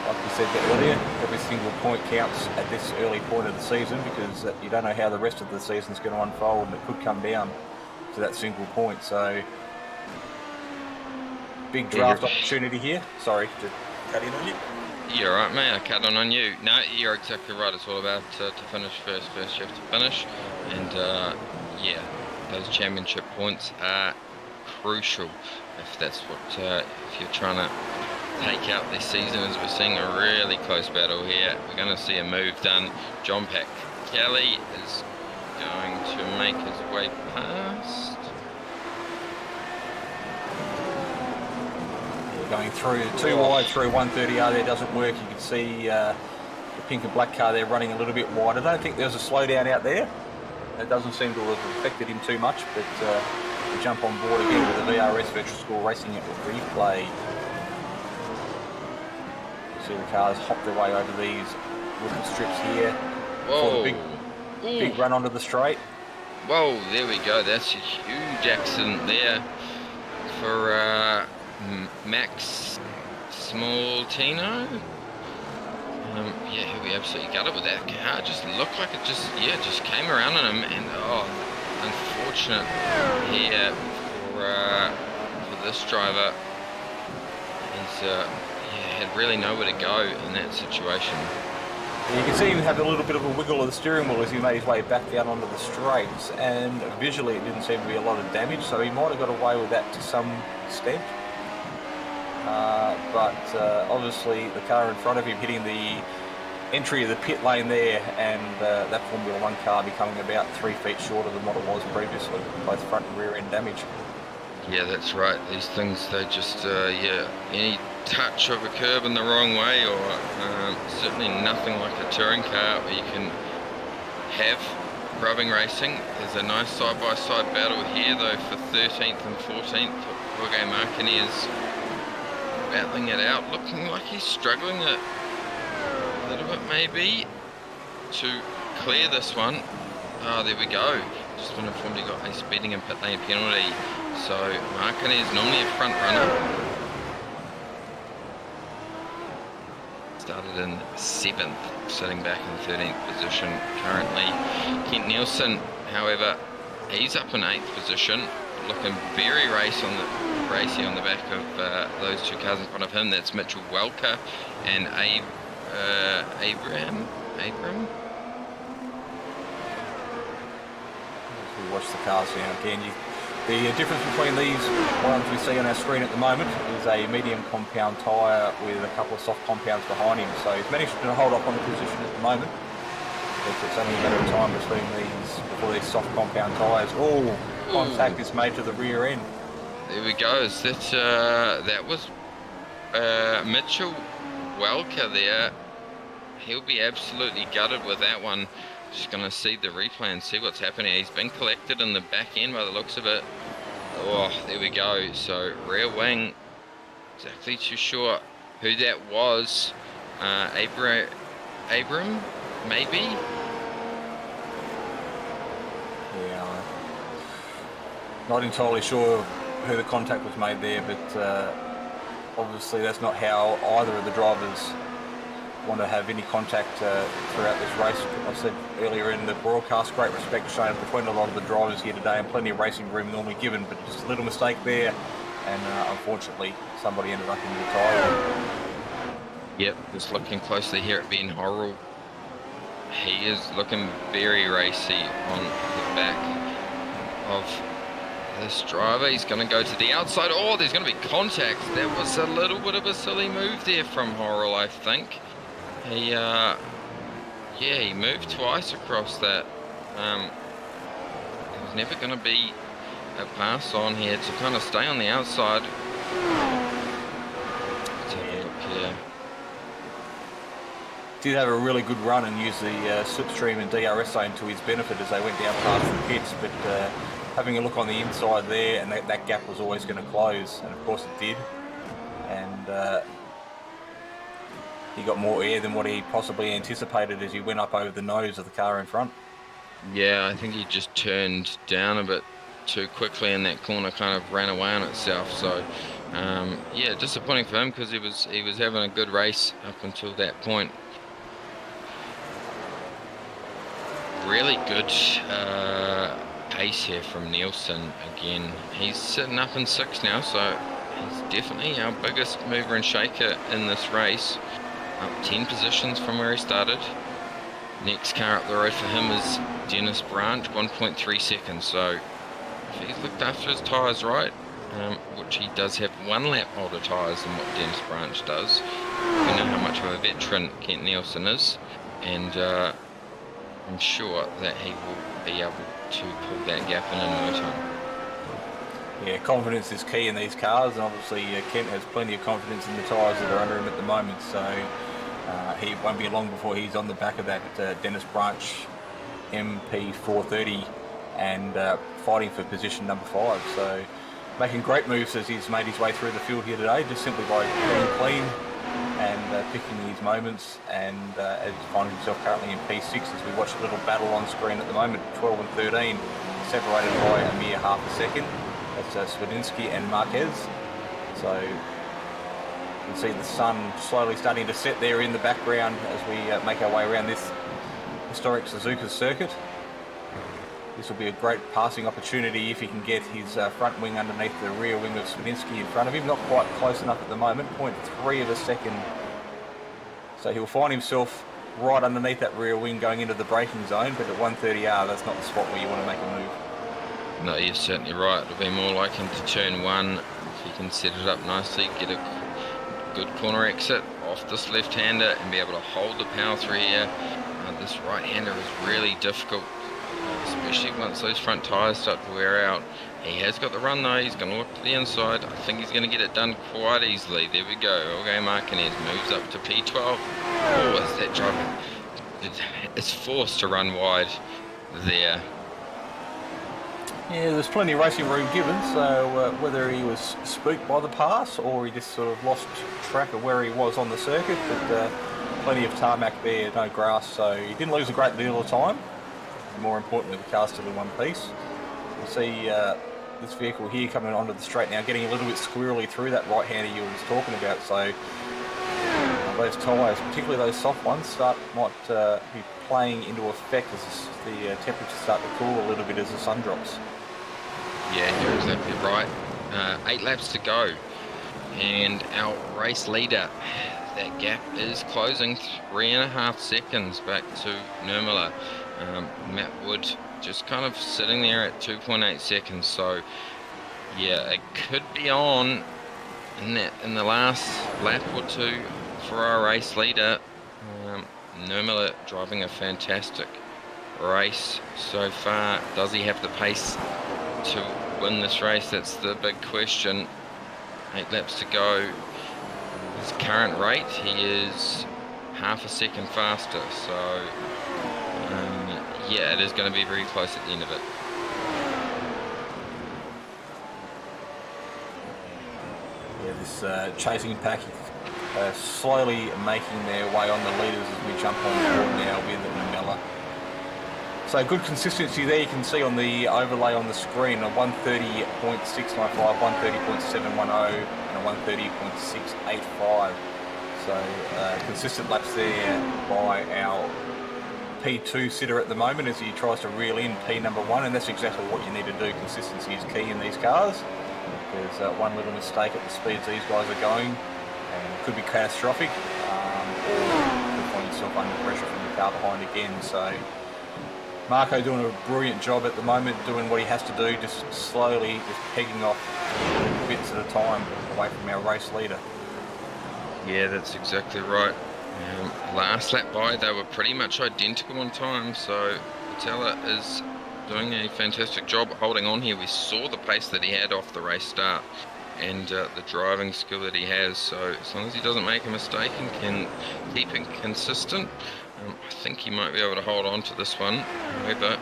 like we said earlier, every single point counts at this early point of the season, because you don't know how the rest of the season's going to unfold, and it could come down to that single point. So big draft opportunity here. Sorry to cut in on you. You're right, mate. I cut on you. No, you're exactly right. It's all about to finish first. First you have to finish, and yeah, those championship points are crucial if that's what if you're trying to take out this season. As we're seeing a really close battle here, we're going to see a move done. John Pack Kelly is going to make his way past. Going through too wide through 130R there doesn't work. You can see the pink and black car there running a little bit wide. I don't think there's a slowdown out there. It doesn't seem to have affected him too much, but we jump on board again with the VRS Virtual Score Racing at replay. You see the cars hop their way over these wooden strips here. Whoa. For the big run onto the straight. Whoa, there we go. That's a huge accident there for Max Smoltino. Yeah, he'll be absolutely gutted with that car. Just looked like it just came around on him, and unfortunate here for this driver. He's had really nowhere to go in that situation. You can see him have a little bit of a wiggle of the steering wheel as he made his way back down onto the straights, and visually it didn't seem to be a lot of damage, so he might have got away with that to some extent. But obviously the car in front of him hitting the entry of the pit lane there, and that Formula 1 car becoming about 3 feet shorter than what it was previously, both front and rear end damage. Yeah, that's right. These things, they just, any touch of a curb in the wrong way, or certainly nothing like a touring car where you can have rubbing racing. There's a nice side-by-side battle here, though, for 13th and 14th. Jorge Martinez battling it out, looking like he's struggling a little bit maybe to clear this one. Oh, there we go. Just been informed he got a speeding and pit lane penalty. So Martinez, normally a front runner, started in 7th, sitting back in 13th position currently. Kent Nielsen, however, he's up in 8th position, looking very racy on the back of those two cars in front of him. That's Mitchell Welker and Abram. We watch the cars now again. The difference between these ones we see on our screen at the moment is a medium compound tyre with a couple of soft compounds behind him. So he's managed to hold up on the position at the moment. It's only a matter of time before these soft compound tyres. Oh, contact is made to the rear end. There we go. That was Mitchell Welker there. He'll be absolutely gutted with that one. Just going to see the replay and see what's happening. He's been collected in the back end by the looks of it. Oh, there we go. So rear wing. Exactly too sure who that was. Abram, maybe? Yeah, not entirely sure who the contact was made there, but obviously that's not how either of the drivers want to have any contact throughout this race. I said earlier in the broadcast, great respect shown between a lot of the drivers here today, and plenty of racing room normally given, but just a little mistake there, and unfortunately somebody ended up in the tyre. Yep, just looking closely here at Ben Horrell. He is looking very racy on the back of this driver. He's going to go to the outside. Oh, there's going to be contact. That was a little bit of a silly move there from Horrell, I think. He, yeah, he moved twice across that. It was never going to be a pass on here to kind of stay on the outside. Let's have a look here. Did have a really good run and use the slipstream and DRS zone to his benefit as they went down past the pits, but having a look on the inside there, and that gap was always going to close, and of course it did, and he got more air than what he possibly anticipated as he went up over the nose of the car in front. Yeah, I think he just turned down a bit too quickly and that corner kind of ran away on itself. So yeah, disappointing for him because he was having a good race up until that point. Really good pace here from Nielsen again. He's sitting up in 6th now, so he's definitely our biggest mover and shaker in this race. Up 10 positions from where he started. Next car up the road for him is Dennis Branch, 1.3 seconds. So if he's looked after his tyres right, which he does have 1 lap older tyres than what Dennis Branch does. We know how much of a veteran Kent Nielsen is, and I'm sure that he will be able to pull that gap in no time. Yeah, confidence is key in these cars, and obviously Kent has plenty of confidence in the tyres that are under him at the moment, so he won't be long before he's on the back of that Dennis Branch MP430 and fighting for position number 5. So making great moves as he's made his way through the field here today, just simply by being clean and picking his moments, and as he's finding himself currently in P6 as we watch a little battle on screen at the moment. 12 and 13 separated by a mere half a second. That's Swedinsky and Marquez. So you can see the sun slowly starting to set there in the background as we make our way around this historic Suzuka circuit. This will be a great passing opportunity if he can get his front wing underneath the rear wing of Swedinsky in front of him. Not quite close enough at the moment, 0.3 of a second. So he'll find himself right underneath that rear wing going into the braking zone, but at 130R, that's not the spot where you want to make a move. No, you're certainly right. It'll be more like him to turn 1 if he can set it up nicely, get a good corner exit off this left-hander and be able to hold the power through here. This right-hander is really difficult, especially once those front tyres start to wear out. He has got the run though. He's going to look to the inside. I think he's going to get it done quite easily. There we go. Okay, Marquez moves up to P12. Oh, is that driver? It's forced to run wide there. Yeah, there's plenty of racing room given, so whether he was spooked by the pass or he just sort of lost track of where he was on the circuit, but plenty of tarmac there, no grass, so he didn't lose a great deal of time. More importantly, the car's still in one piece. You see this vehicle here coming onto the straight now, getting a little bit squirrely through that right-hander you was talking about, so those tyres, particularly those soft ones, might be playing into effect as the temperatures start to cool a little bit as the sun drops. Yeah, you're exactly right. 8 laps to go, and our race leader, that gap is closing 3.5 seconds back to Nurmela. Matt Wood just kind of sitting there at 2.8 seconds, so yeah, it could be on in the last lap or two for our race leader. Nurmela driving a fantastic race so far. Does he have the pace to win this race? That's the big question. 8 laps to go. His current rate, he is half a second faster, so yeah, it is going to be very close at the end of it. Yeah, this chasing pack slowly making their way on the leaders as we jump on board now with Nurmela. So good consistency there, you can see on the overlay on the screen, a 130.695, 130.710 and a 130.685. So consistent laps there by our P2 sitter at the moment as he tries to reel in P number 1, and that's exactly what you need to do. Consistency is key in these cars, because one little mistake at the speeds these guys are going and could be catastrophic, or you could find yourself under pressure from the car behind again. So Marco doing a brilliant job at the moment, doing what he has to do, just slowly, just pegging off bits at a time away from our race leader. Yeah, that's exactly right. Last lap by, they were pretty much identical on time, so Patella is doing a fantastic job holding on here. We saw the pace that he had off the race start and the driving skill that he has, so as long as he doesn't make a mistake and can keep it consistent, I think he might be able to hold on to this one. However,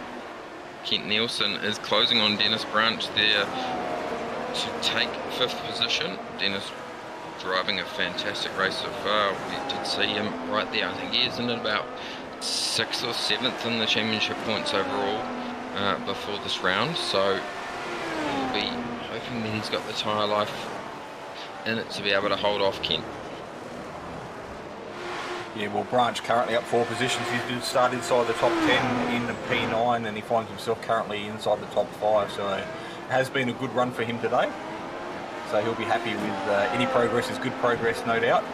Kent Nielsen is closing on Dennis Branch there to take 5th position. Dennis driving a fantastic race so far. We did see him right there. I think he is in about 6th or 7th in the championship points overall before this round, so we'll be hoping that he's got the tyre life in it to be able to hold off Kent. Yeah, well, Branch currently up 4 positions. He did start inside the top 10 in the P9, and he finds himself currently inside the top 5, so it has been a good run for him today. So he'll be happy with any progress is good progress, no doubt.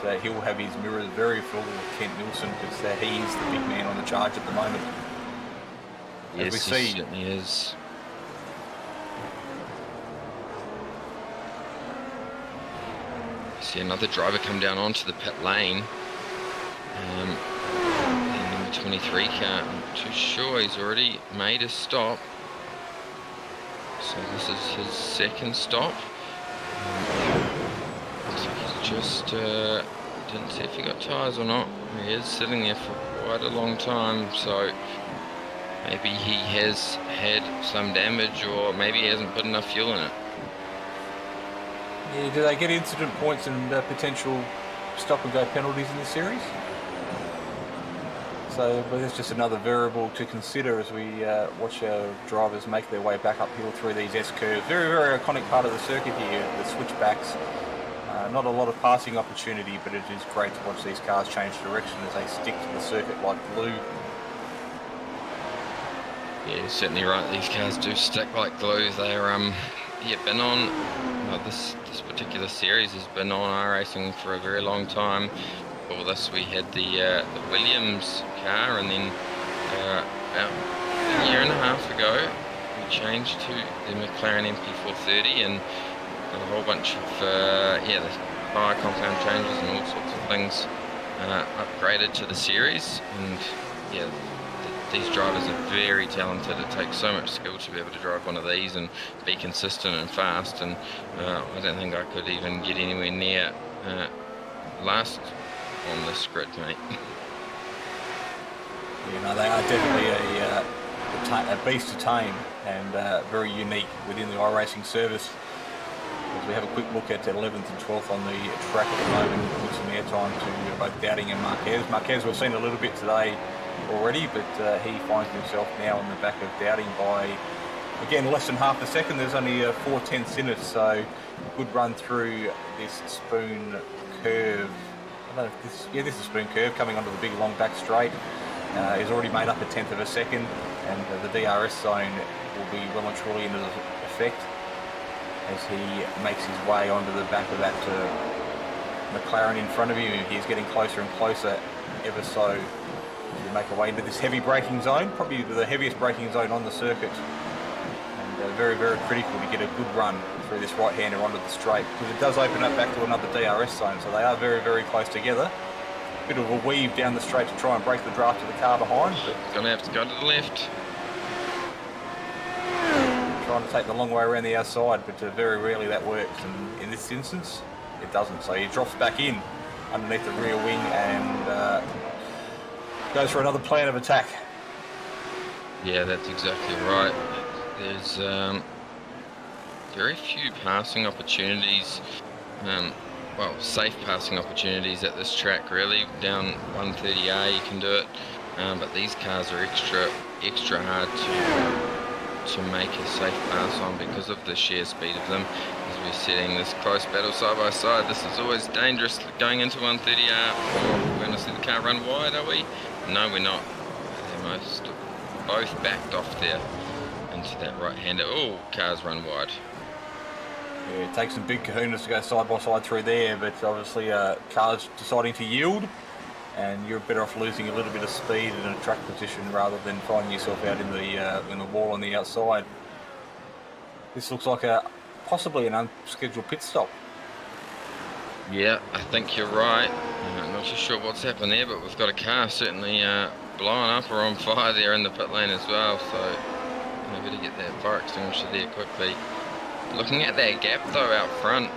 But he'll have his mirrors very full with Kent Nielsen, because he is the big man on the charge at the moment. Yes, as we see, he certainly is. See another driver come down onto the pit lane. The number 23 car, I'm not too sure, he's already made a stop. So this is his 2nd stop. Looks like he's just didn't see if he got tyres or not. He is sitting there for quite a long time, so maybe he has had some damage, or maybe he hasn't put enough fuel in it. Yeah, do they get incident points and potential stop and go penalties in this series? So that's just another variable to consider as we watch our drivers make their way back uphill through these S-curves. Very, very iconic part of the circuit here, the switchbacks. Not a lot of passing opportunity, but it is great to watch these cars change direction as they stick to the circuit like glue. Yeah, you're certainly right. These cars do stick like glue. They're been on. This particular series has been on iRacing for a very long time. Before this, we had the Williams car, and then about a year and a half ago, we changed to the McLaren MP430, and got a whole bunch of the tyre compound changes and all sorts of things upgraded to the series. And yeah, these drivers are very talented. It takes so much skill to be able to drive one of these and be consistent and fast, and I don't think I could even get anywhere near last on this grid, mate. You know, they are definitely a beast to tame, and very unique within the iRacing service. As we have a quick look at 11th and 12th on the track at the moment, with some airtime to both Dowding and Marquez. Marquez we've seen a little bit today already, but he finds himself now in the back of Dowding by, again, less than half a second. There's only 4/10 in it, so good run through this spoon curve. I don't know if this is spoon curve coming onto the big long back straight. He's already made up a 1/10 of a second, and the DRS zone will be well and truly into effect as he makes his way onto the back of that McLaren in front of him. He's getting closer and closer ever so to make our way into this heavy braking zone, probably the heaviest braking zone on the circuit, and very, very critical to get a good run through this right-hander onto the straight, because it does open up back to another DRS zone, so they are very, very close together. Bit of a weave down the straight to try and break the draft of the car behind, but Gonna have to go to the left. trying to take the long way around the outside, but very rarely that works, and in this instance it doesn't. So he drops back in underneath the rear wing and goes for another plan of attack. Yeah, that's exactly right. There's very few passing opportunities, safe passing opportunities at this track, really. Down 130R you can do it, but these cars are extra hard to make a safe pass on because of the sheer speed of them. As we're setting this close battle side by side, this is always dangerous going into 130R. We're going to see the car run wide, are we? No, we're not. They're both backed off there into that right-hander. Oh, cars run wide. Yeah, it takes some big kahunas to go side by side through there, but obviously cars deciding to yield and you're better off losing a little bit of speed in a track position rather than finding yourself out in the wall on the outside. This looks like possibly an unscheduled pit stop. Yeah, I think you're right. I'm not too sure what's happened there, but we've got a car certainly blowing up or on fire there in the pit lane as well, so maybe to get that fire extinguisher there quickly. Looking at that gap though out front,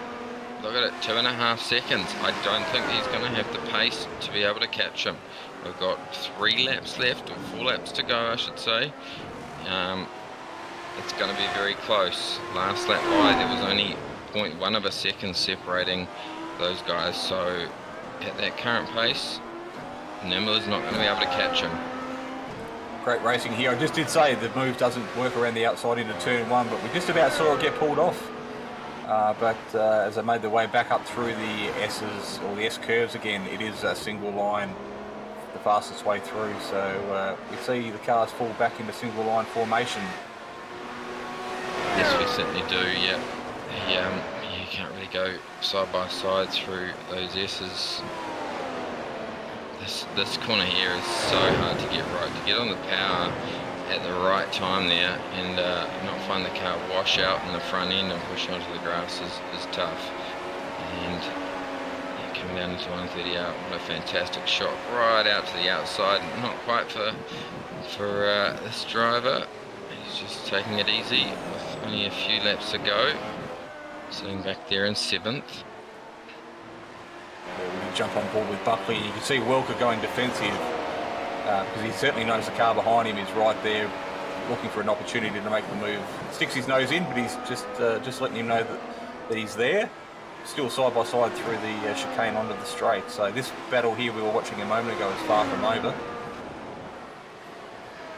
look at it, 2.5 seconds. I don't think he's going to have the pace to be able to catch him. We've got 3 laps left, or 4 laps to go I should say. It's going to be very close. Last lap by there was only 0.1 of a second separating those guys, so at that current pace Nimula's not going to be able to catch him. Great racing here. I just did say the move doesn't work around the outside into turn 1, but we just about saw it get pulled off. But as I made the way back up through the S's, or the S curves again, it is a single line, the fastest way through. So we see the cars fall back into single line formation. Yes, we certainly do, yeah. You can't really go side by side through those S's. This corner here is so hard to get right, to get on the power at the right time there and not find the car wash out in the front end and push onto the grass is tough. And yeah, coming down into 130 out, what a fantastic shot right out to the outside. Not quite for this driver. He's just taking it easy with only a few laps to go. Sitting back there in 7th. We jump on board with Buckley. You can see Welker going defensive because he certainly knows the car behind him is right there looking for an opportunity to make the move. Sticks his nose in, but he's just letting him know that he's there. Still side by side through the chicane onto the straight. So this battle here we were watching a moment ago is far from over.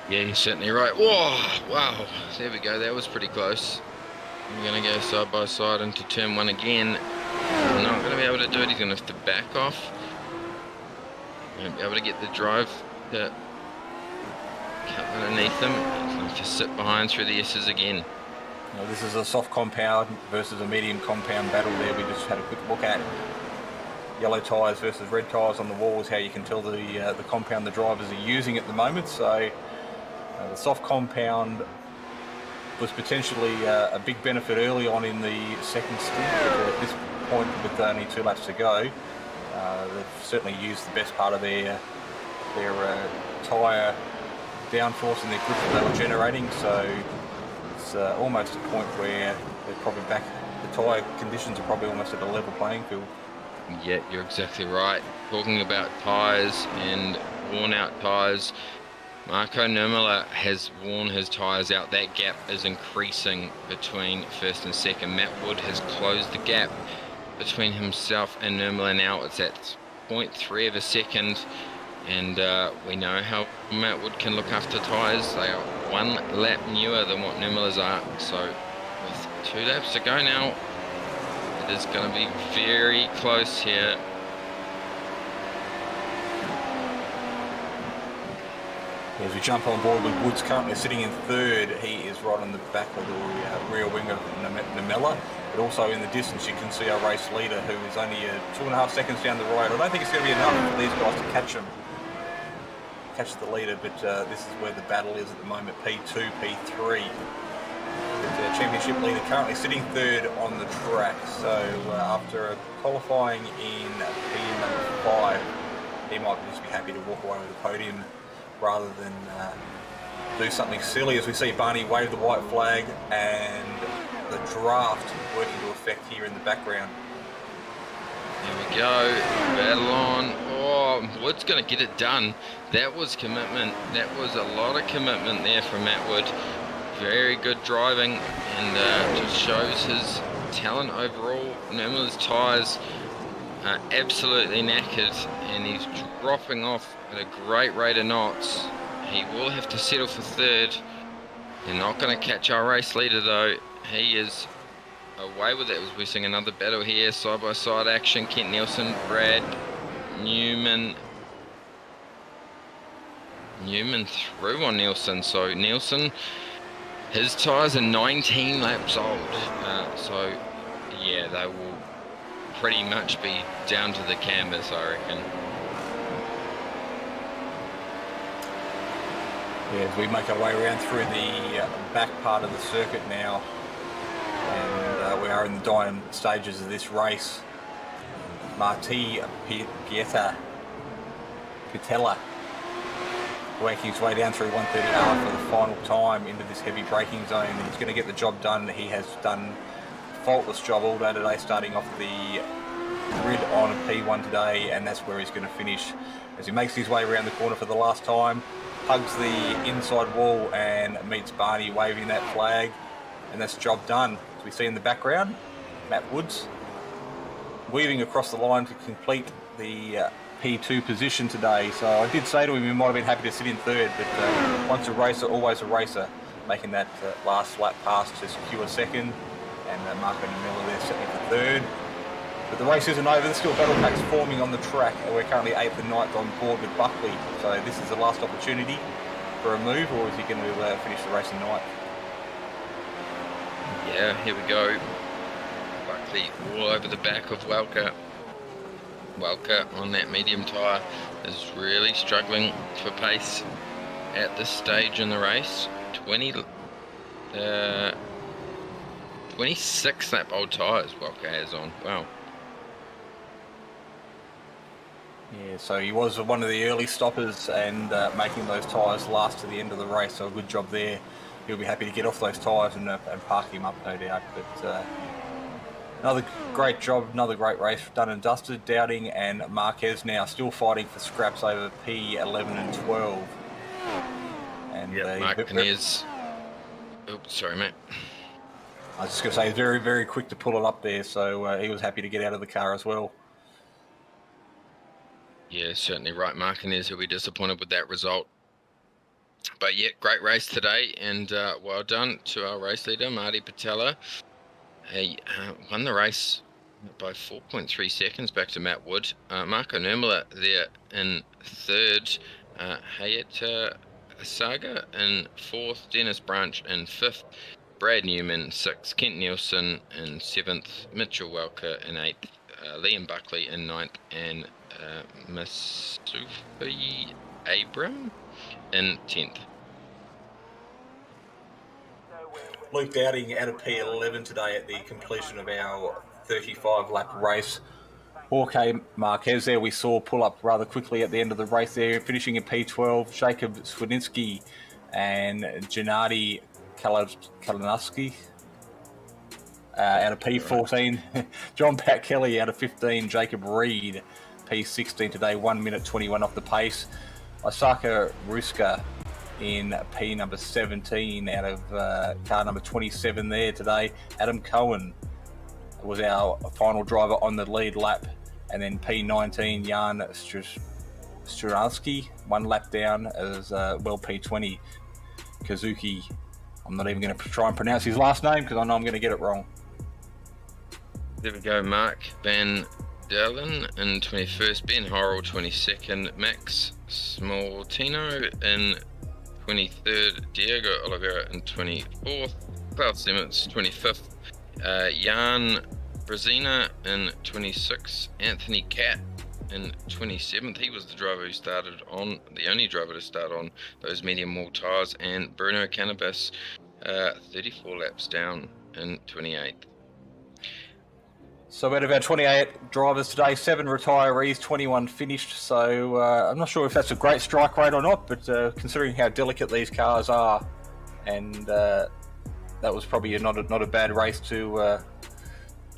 Yeah, you're certainly right. Whoa, wow, there we go, that was pretty close. We're going to go side by side into turn 1 again. He's not going to be able to do it, he's going to have to back off. Won't be able to get the drive to cut underneath him. He's going to have to sit behind through the S's again. Now, this is a soft compound versus a medium compound battle there. We just had a quick look at yellow tyres versus red tyres on the walls, how you can tell the compound the drivers are using at the moment. So the soft compound was potentially a big benefit early on in the second stint, but at this point with only 2 laps to go, they've certainly used the best part of their tyre downforce and their grip that they were generating. So it's almost a point where they're probably back, the tyre conditions are probably almost at a level playing field. Yeah, you're exactly right. Talking about tyres and worn out tyres, Marco Nurmela has worn his tyres out. That gap is increasing between first and second. Matt Wood has closed the gap between himself and Nurmela now. It's at 0.3 of a second, and we know how Matt Wood can look after tyres. They are 1 lap newer than what Nurmela's are. So with 2 laps to go now, it is going to be very close here. As we jump on board with Woods currently sitting in 3rd, he is right on the back of the rear wing of Nurmela. But also in the distance you can see our race leader, who is only 2.5 seconds down the road. I don't think it's going to be enough for these guys to catch the leader, but this is where the battle is at the moment, P2, P3. The championship leader currently sitting 3rd on the track. So after qualifying in P number 5, he might just be happy to walk away with the podium rather than do something silly, as we see Barney wave the white flag and the draft working to effect here in the background. There we go, battle on. Oh, Wood's going to get it done. That was commitment. That was a lot of commitment there from Matt Wood. Very good driving, and just shows his talent overall. Nurmela's tyres are absolutely knackered, and he's dropping off at a great rate of knots. He will have to settle for 3rd. They're not going to catch our race leader though. He is away with it. We're seeing another battle here, side by side action. Kent Nielsen, Brad Newman through on Nielsen. So Nielsen, his tyres are 19 laps old. So yeah, they will pretty much be down to the canvas, I reckon. Yeah, we make our way around through the back part of the circuit now, and we are in the dying stages of this race. Marti Pitella working his way down through 130R for the final time into this heavy braking zone, and he's going to get the job done. He has done a faultless job all day today, starting off the grid on P1 today, and that's where he's going to finish as he makes his way around the corner for the last time, hugs the inside wall and meets Barney waving that flag, and that's job done. As we see in the background, Matt Woods weaving across the line to complete the P2 position today. So I did say to him he might have been happy to sit in third, but once a racer, always a racer, making that last lap pass to secure second, and Marco Miller there sitting for third. But the race isn't over, there's still battle packs forming on the track, and we're currently 8th and 9th on board with Buckley. So this is the last opportunity for a move, or is he going to finish the race in 9th? Yeah, here we go. Buckley all over the back of Welker. Welker on that medium tyre is really struggling for pace at this stage in the race. 26 lap old tyres Welker has on. Wow. Yeah, so he was one of the early stoppers and making those tyres last to the end of the race, so a good job there. He'll be happy to get off those tyres and park him up, no doubt. But another great job, another great race done and dusted. Dowding and Marquez now still fighting for scraps over P11 and 12. And Marquez. Oh, sorry, mate. I was just going to say, he's very, very quick to pull it up there, so he was happy to get out of the car as well. Yeah, certainly right. Marquez will be disappointed with that result. But yeah, great race today, and well done to our race leader, Marty Patella. He won the race by 4.3 seconds back to Matt Wood. Marco Nurmela there in third. Hayata Saga in fourth. Dennis Branch in fifth. Brad Newman sixth. Kent Nielsen in seventh. Mitchell Welker in eighth. Liam Buckley in ninth. And Masufi Abram in 10th. Luke Dowding out of P11 today at the completion of our 35-lap race. Jorge Marquez there we saw pull up rather quickly at the end of the race there, finishing in P12. Jacob Swidinski and Gennady Kalinowski out of P14. John Pat Kelly out of 15. Jacob Reed, P16 today, 1 minute 21 off the pace. Osaka Ruska in P number 17 out of car number 27 there today. Adam Cohen was our final driver on the lead lap. And then P19, Jan Struanski, 1 lap down as well P20. Kazuki, I'm not even going to try and pronounce his last name because I know I'm going to get it wrong. There we go, Mark Van Dalen in 21st, Ben Horrell 22nd, Max Smoltino in 23rd, Diego Oliveira in 24th, Klaus Simmons 25th, Jan Brazina in 26th, Anthony Catt in 27th. He was the driver who started on, the only driver to start on those medium wall tyres, and Bruno Cannabis 34 laps down in 28th. So out of our 28 drivers today, 7 retirees, 21 finished. So I'm not sure if that's a great strike rate or not, but considering how delicate these cars are, and that was probably not a bad race to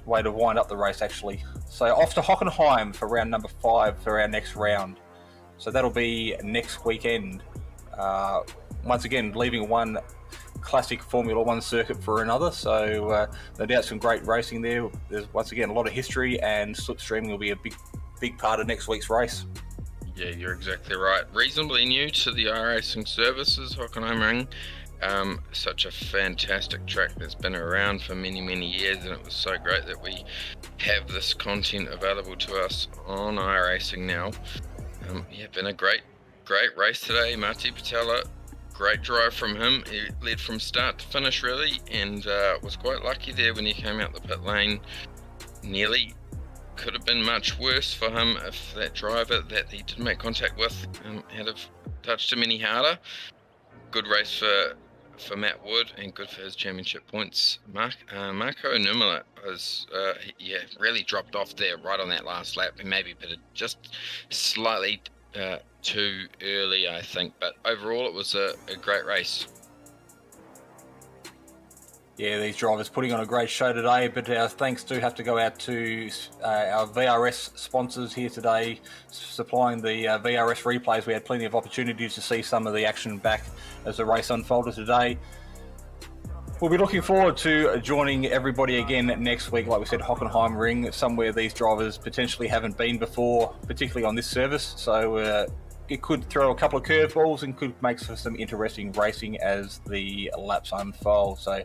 way to wind up the race actually. So off to Hockenheim for round number 5 for our next round. So that'll be next weekend. Once again, leaving one classic Formula One circuit for another, so no doubt some great racing there. There's once again a lot of history, and slipstreaming will be a big part of next week's race. Yeah, you're exactly right. Reasonably new to the iRacing services, Hockenheimring. Such a fantastic track that's been around for many years, and it was so great that we have this content available to us on iRacing now. Yeah, been a great race today. Marty Patella, great drive from him. He led from start to finish really, and was quite lucky there when he came out the pit lane. Nearly could have been much worse for him if that driver that he didn't make contact with had have touched him any harder. good race for Matt Wood and good for his championship points. Marco Numela was really dropped off there right on that last lap, and maybe pitted just slightly too early, I think. But overall, it was a great race. Yeah, these drivers putting on a great show today, but our thanks do have to go out to our VRS sponsors here today, supplying the VRS replays. We had plenty of opportunities to see some of the action back as the race unfolded today. We'll be looking forward to joining everybody again next week, like we said, Hockenheim Ring, somewhere these drivers potentially haven't been before, particularly on this service. So it could throw a couple of curveballs and could make for some interesting racing as the laps unfold. So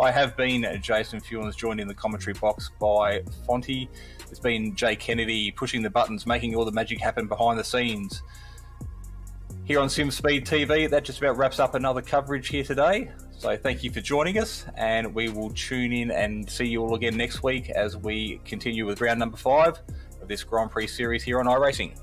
I have been Jason Fewens, joined in the commentary box by Fonty. It's been Jay Kennedy pushing the buttons, making all the magic happen behind the scenes. Here on SimSpeed TV, that just about wraps up another coverage here today. So thank you for joining us, and we will tune in and see you all again next week as we continue with round number 5 of this Grand Prix series here on iRacing.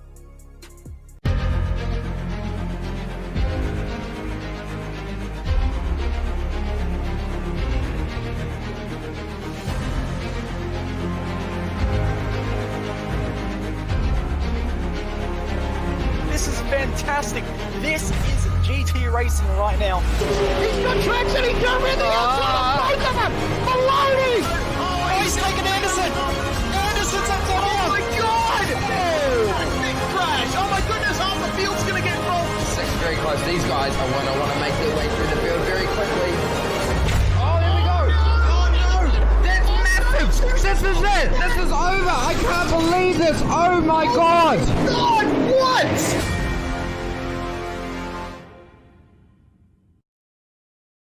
Fantastic. This is GT racing right now. He's got traction, he's got everything outside of both of them. Maloney! Oh, he's taking Anderson. Anderson's up top here. Oh my God! Oh, big crash. Oh my goodness, half the field's going to get rolled. Six very close. These guys are want to make their way through the field very quickly. Oh, there we go. Oh no! That's massive! This is it! This is over! I can't believe this! Oh my God! God, what?